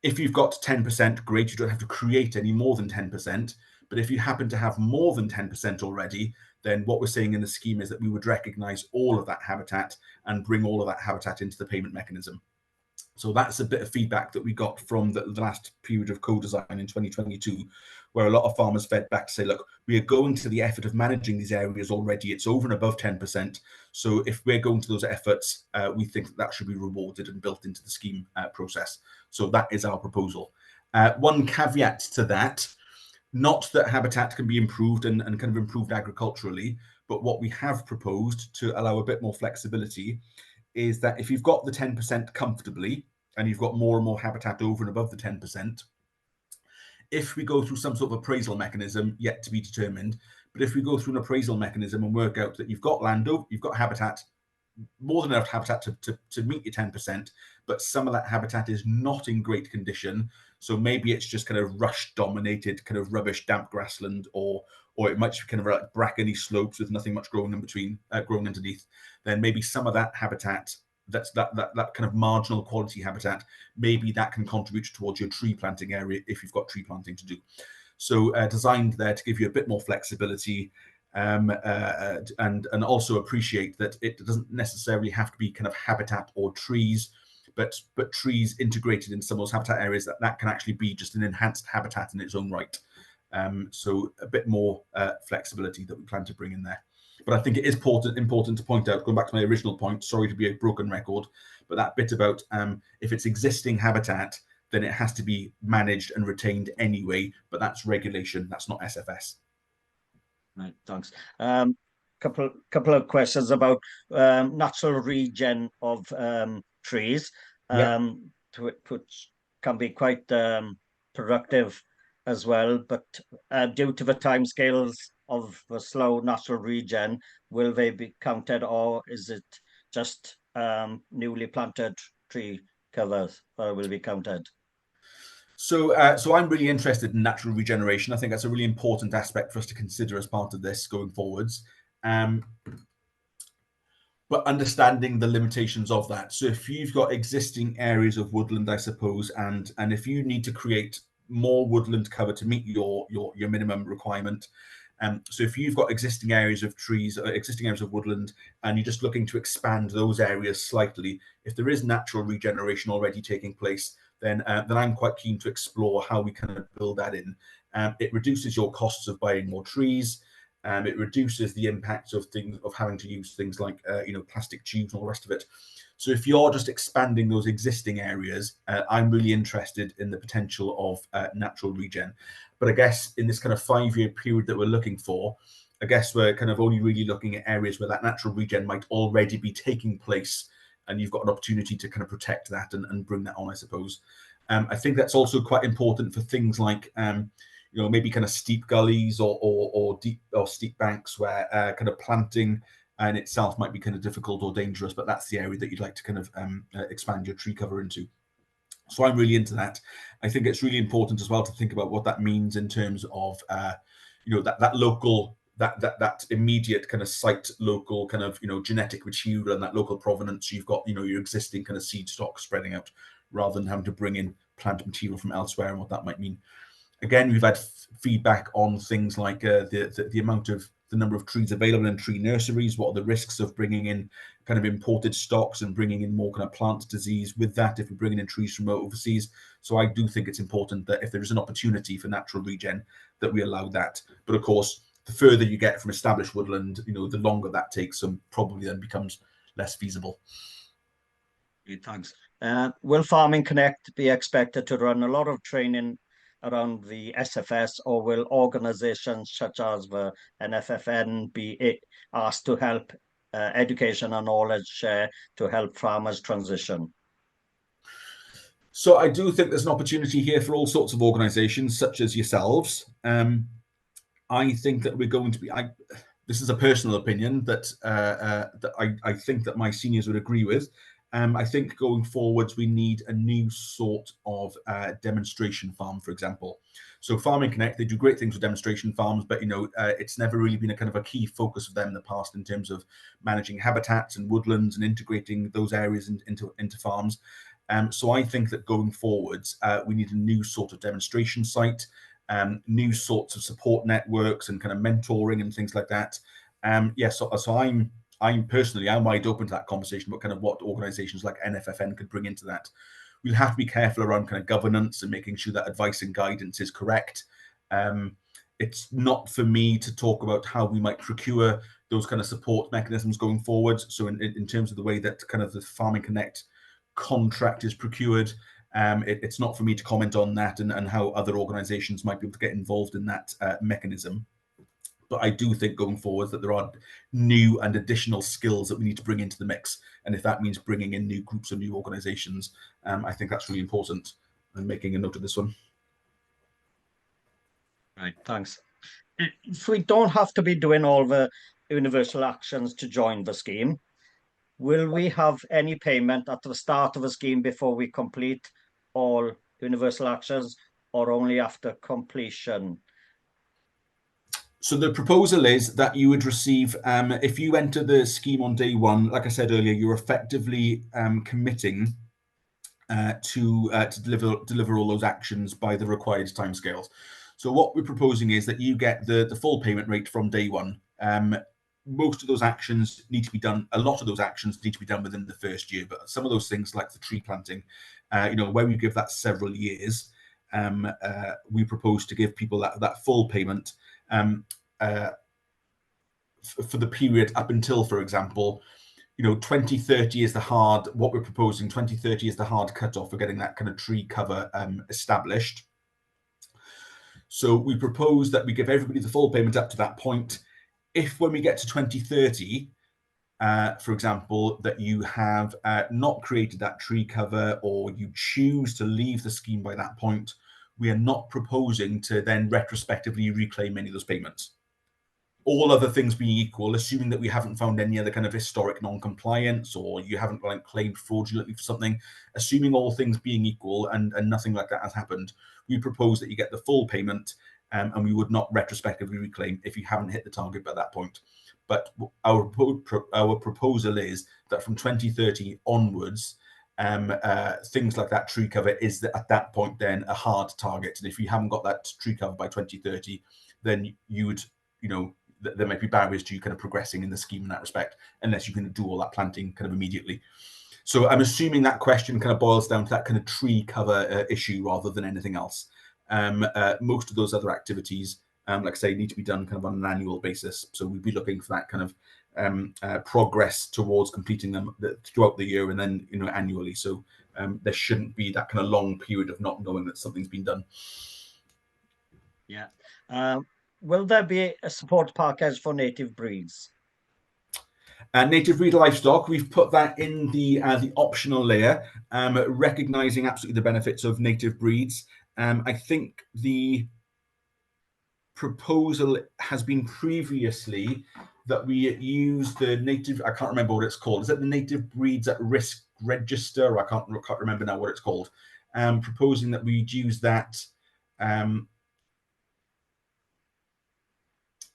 If you've got 10%, great, you don't have to create any more than 10%. But if you happen to have more than 10% already, then what we're saying in the scheme is that we would recognise all of that habitat and bring all of that habitat into the payment mechanism. So that's a bit of feedback that we got from the last period of co-design in 2022, where a lot of farmers fed back to say, look, we are going to the effort of managing these areas already. It's over and above 10%. So if we're going to those efforts, we think that should be rewarded and built into the scheme process. So that is our proposal. One caveat to that, not that habitat can be improved and kind of improved agriculturally, but what we have proposed to allow a bit more flexibility is that if you've got the 10% comfortably and you've got more and more habitat over and above the 10%, if we go through some sort of appraisal mechanism, yet to be determined, but if we go through an appraisal mechanism and work out that you've got land, you've got habitat, more than enough habitat to meet your 10%, but some of that habitat is not in great condition. So maybe it's just kind of rush dominated, kind of rubbish, damp grassland, or it might be kind of like brackeny slopes with nothing much growing in between, growing underneath. Then maybe some of that habitat, that kind of marginal quality habitat, maybe that can contribute towards your tree planting area if you've got tree planting to do. So designed there to give you a bit more flexibility, and also appreciate that it doesn't necessarily have to be kind of habitat or trees, but trees integrated in some of those habitat areas that can actually be just an enhanced habitat in its own right. So a bit more flexibility that we plan to bring in there. But I think it is important to point out, going back to my original point, sorry to be a broken record, but that bit about if it's existing habitat, then it has to be managed and retained anyway, but that's regulation, that's not SFS. Right, thanks. Couple of questions about natural regen of trees, which can be quite productive as well, but due to the timescales of the slow natural regen, will they be counted, or is it just newly planted tree covers that will be counted? So I'm really interested in natural regeneration. I think that's a really important aspect for us to consider as part of this going forwards. But understanding the limitations of that. So if you've got existing areas of woodland, I suppose, and if you need to create more woodland cover to meet your minimum requirement, so if you've got existing areas of trees, existing areas of woodland, and you're just looking to expand those areas slightly, if there is natural regeneration already taking place, then I'm quite keen to explore how we can build that in. It reduces your costs of buying more trees. It reduces the impact of having to use things like plastic tubes and all the rest of it. So if you're just expanding those existing areas, I'm really interested in the potential of natural regen. But I guess in this kind of 5-year period that we're looking for, I guess we're kind of only really looking at areas where that natural regen might already be taking place, and you've got an opportunity to kind of protect that and bring that on, I suppose. I think that's also quite important for things like maybe kind of steep gullies or deep or steep banks where kind of planting in itself might be kind of difficult or dangerous, but that's the area that you'd like to kind of expand your tree cover into. So I'm really into that. I think it's really important as well to think about what that means in terms of that local, that immediate kind of site local kind of genetic material and that local provenance. You've got your existing kind of seed stock spreading out rather than having to bring in plant material from elsewhere and what that might mean. Again, we've had feedback on things like the number of trees available in tree nurseries. What are the risks of bringing in kind of imported stocks and bringing in more kind of plant disease with that if we're bringing in trees from overseas? So I do think it's important that if there is an opportunity for natural regen, that we allow that. But of course, the further you get from established woodland, the longer that takes and probably then becomes less feasible. Thanks. Will Farming Connect be expected to run a lot of training around the SFS, or will organizations such as the NFFN be asked to help education and knowledge share to help farmers transition? So I do think there's an opportunity here for all sorts of organizations such as yourselves. I think that we're going to be, this is a personal opinion that I think that my seniors would agree with. I think going forwards, we need a new sort of demonstration farm, for example. So Farming Connect, they do great things with demonstration farms, but it's never really been a kind of a key focus of them in the past in terms of managing habitats and woodlands and integrating those areas into farms. So I think that going forwards, we need a new sort of demonstration site, new sorts of support networks and kind of mentoring and things like that. So I'm personally, I'm wide open to that conversation about kind of what organizations like NFFN could bring into that. We'll have to be careful around kind of governance and making sure that advice and guidance is correct. It's not for me to talk about how we might procure those kind of support mechanisms going forward. So in terms of the way that kind of the Farming Connect contract is procured, it's not for me to comment on that and how other organizations might be able to get involved in that mechanism. But I do think going forward that there are new and additional skills that we need to bring into the mix. And if that means bringing in new groups or new organizations, I think that's really important. I'm making a note of this one. Right, thanks. If we don't have to be doing all the universal actions to join the scheme, will we have any payment at the start of the scheme before we complete all universal actions, or only after completion? So the proposal is that you would receive, if you enter the scheme on day one, like I said earlier, you're effectively committing to deliver all those actions by the required timescales. So what we're proposing is that you get the full payment rate from day one. Most of those actions need to be done. A lot of those actions need to be done within the first year, but some of those things like the tree planting, where we give that several years, we propose to give people that full payment for the period up until, for example, 2030 is the hard, what we're proposing, 2030 is the hard cutoff for getting that kind of tree cover established. So we propose that we give everybody the full payment up to that point. If when we get to 2030, for example, that you have not created that tree cover, or you choose to leave the scheme by that point, we are not proposing to then retrospectively reclaim any of those payments. All other things being equal, assuming that we haven't found any other kind of historic non-compliance, or you haven't claimed fraudulently for something, assuming all things being equal and nothing like that has happened, we propose that you get the full payment, and we would not retrospectively reclaim if you haven't hit the target by that point. But our proposal is that from 2030 onwards, things like that tree cover is at that point then a hard target. And if you haven't got that tree cover by 2030, then you would, there might be barriers to you kind of progressing in the scheme in that respect, unless you can do all that planting kind of immediately. So I'm assuming that question kind of boils down to that kind of tree cover issue rather than anything else. Most of those other activities, like I say, need to be done kind of on an annual basis. So we'd be looking for that kind of progress towards completing them throughout the year and then, annually. So there shouldn't be that kind of long period of not knowing that something's been done. Yeah. Will there be a support package for native breeds? Native breed livestock, we've put that in the optional layer, recognizing absolutely the benefits of native breeds. I think the proposal has been previously that we use the native, I can't remember what it's called. Is it the Native Breeds at Risk Register? I can't remember now what it's called. Proposing that we use that.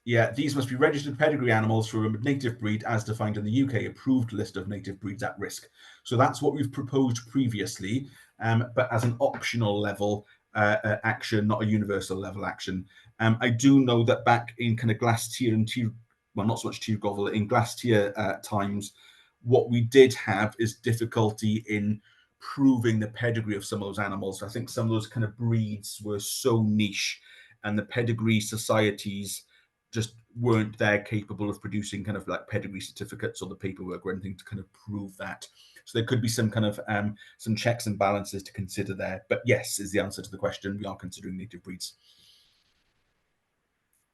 Yeah, these must be registered pedigree animals from a native breed as defined in the UK approved list of native breeds at risk. So that's what we've proposed previously, but as an optional level action, not a universal level action. I do know that back in kind of glass tier and tier, well, not so much tier grovel, in glass tier times, what we did have is difficulty in proving the pedigree of some of those animals. I think some of those kind of breeds were so niche, and the pedigree societies just weren't there capable of producing kind of like pedigree certificates or the paperwork or anything to kind of prove that. So there could be some kind of some checks and balances to consider there. But yes, is the answer to the question. We are considering native breeds.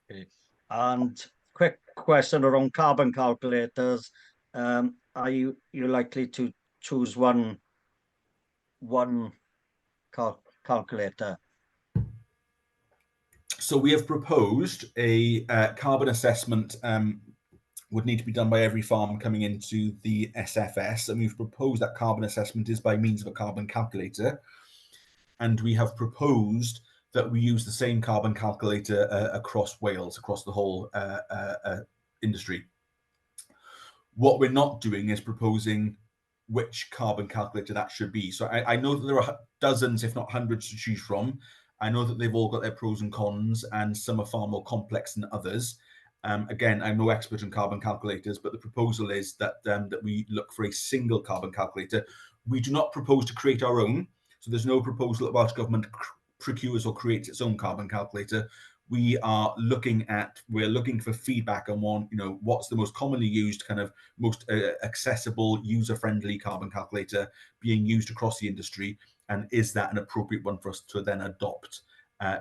Okay. And quick question around carbon calculators. Are you likely to choose one calculator? So we have proposed a carbon assessment would need to be done by every farm coming into the SFS, and we've proposed that carbon assessment is by means of a carbon calculator, and we have proposed that we use the same carbon calculator across Wales, across the whole industry. What we're not doing is proposing which carbon calculator that should be. So I know that there are dozens, if not hundreds, to choose from. I know that they've all got their pros and cons, and some are far more complex than others. Again, I'm no expert in carbon calculators, but the proposal is that that we look for a single carbon calculator. We do not propose to create our own. So there's no proposal that Welsh Government procures or creates its own carbon calculator. We're looking for feedback on what's the most commonly used, kind of most accessible, user-friendly carbon calculator being used across the industry, and is that an appropriate one for us to then adopt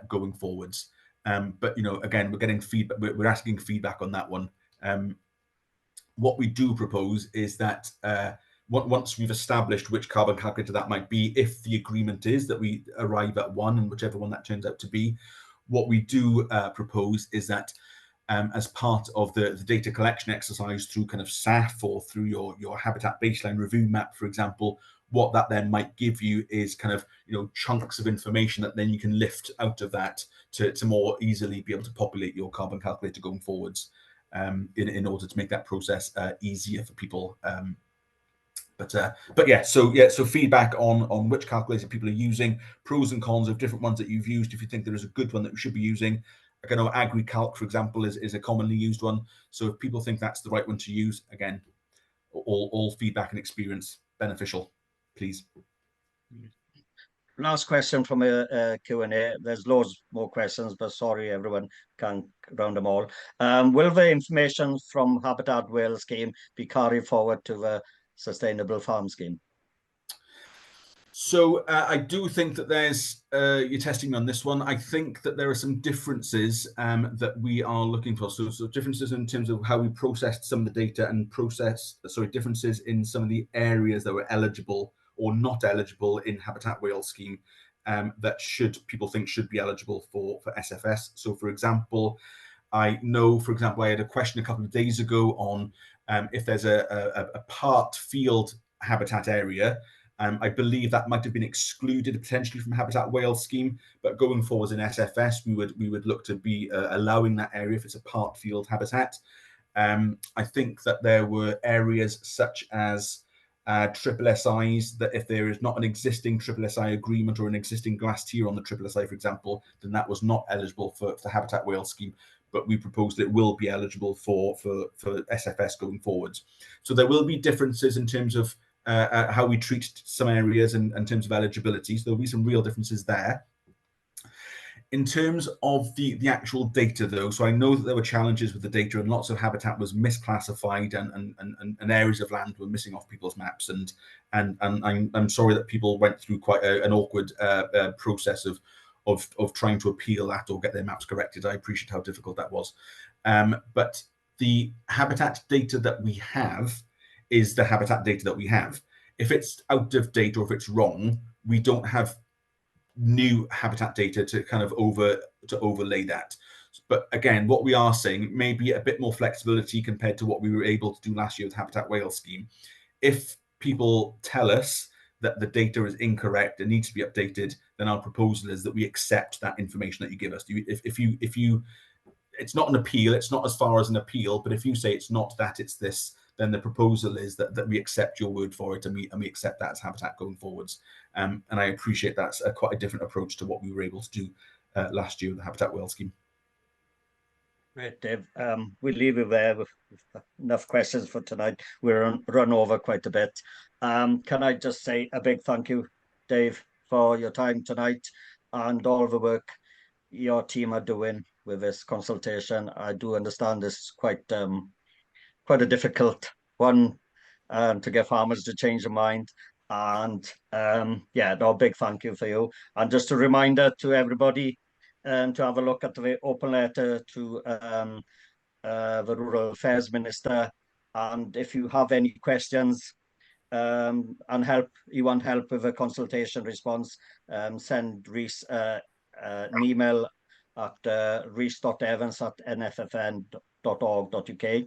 going forwards. But again, we're getting feedback. We're asking feedback on that one. What we do propose is that once we've established which carbon calculator that might be, if the agreement is that we arrive at one, and whichever one that turns out to be, what we do propose is that as part of the data collection exercise through kind of SAF or through your habitat baseline review map, for example, what that then might give you is kind of chunks of information that then you can lift out of that to more easily be able to populate your carbon calculator going forwards, in order to make that process easier for people. But yeah, so feedback on which calculator people are using, pros and cons of different ones that you've used. If you think there is a good one that we should be using, I know AgriCalc, for example, is a commonly used one. So if people think that's the right one to use, again, all feedback and experience beneficial, please. Last question from a Q&A. There's loads more questions, but sorry, everyone can't round them all. Will the information from Habitat Wales scheme be carried forward to the Sustainable Farm scheme? So I do think that there's, you're testing me on this one. I think that there are some differences that we are looking for. So differences in terms of how we processed some of the data and differences in some of the areas that were eligible or not eligible in Habitat Wales scheme that people think should be eligible for SFS. So for example, I know, for example, I had a question a couple of days ago on if there's a part field habitat area. I believe that might have been excluded potentially from Habitat Wales scheme, but going forward in SFS, we would look to be allowing that area if it's a part field habitat. I think that there were areas such as triple SIs, that if there is not an existing triple SI agreement or an existing glass tier on the triple SI, for example, then that was not eligible for the Habitat Wales scheme. But we proposed it will be eligible for SFS going forwards. So there will be differences in terms of how we treat some areas and in terms of eligibility. So there'll be some real differences there. In terms of the actual data, though, so I know that there were challenges with the data, and lots of habitat was misclassified, and areas of land were missing off people's maps, and I'm sorry that people went through quite an awkward process of trying to appeal that or get their maps corrected. I appreciate how difficult that was, but the habitat data that we have is the habitat data that we have. If it's out of date or if it's wrong, we don't have new habitat data to kind of overlay that. But again, what we are saying may be a bit more flexibility compared to what we were able to do last year with Habitat Wales scheme. If people tell us that the data is incorrect and needs to be updated, then our proposal is that we accept that information that you give us. If you it's not an appeal, it's not as far as an appeal, but if you say it's not that, it's this, then the proposal is that we accept your word for it, and we accept that as Habitat going forwards. And I appreciate that's quite a different approach to what we were able to do last year with the Habitat Wales scheme. Great, Dave. We'll leave it there with enough questions for tonight. We're run over quite a bit. Can I just say a big thank you, Dave, for your time tonight and all the work your team are doing with this consultation. I do understand this is quite a difficult one to get farmers to change their mind. And yeah, no, big thank you for you. And just a reminder to everybody to have a look at the open letter to the Rural Affairs Minister. And if you have any questions and you want help with a consultation response, send Rhys an email at rhys.evans@nffn.org.uk.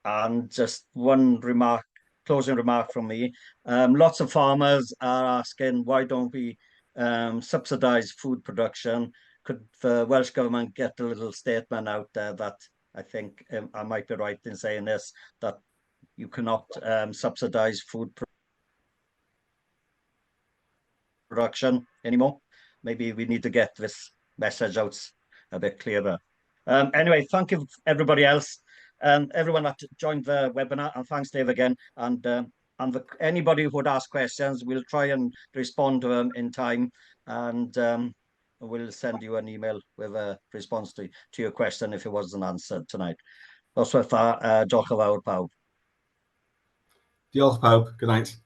And just one closing remark from me. Lots of farmers are asking, why don't we subsidise food production? Could the Welsh Government get a little statement out there that I think I might be right in saying this, that you cannot subsidise food production anymore? Maybe we need to get this message out a bit clearer. Anyway, thank you everybody else. Everyone that joined the webinar, and thanks Dave again, and and anybody who would ask questions, we'll try and respond to them in time, and we'll send you an email with a response to your question if it wasn't answered tonight. Os diolch yn fawr pawb. Diolch pawb. Good night.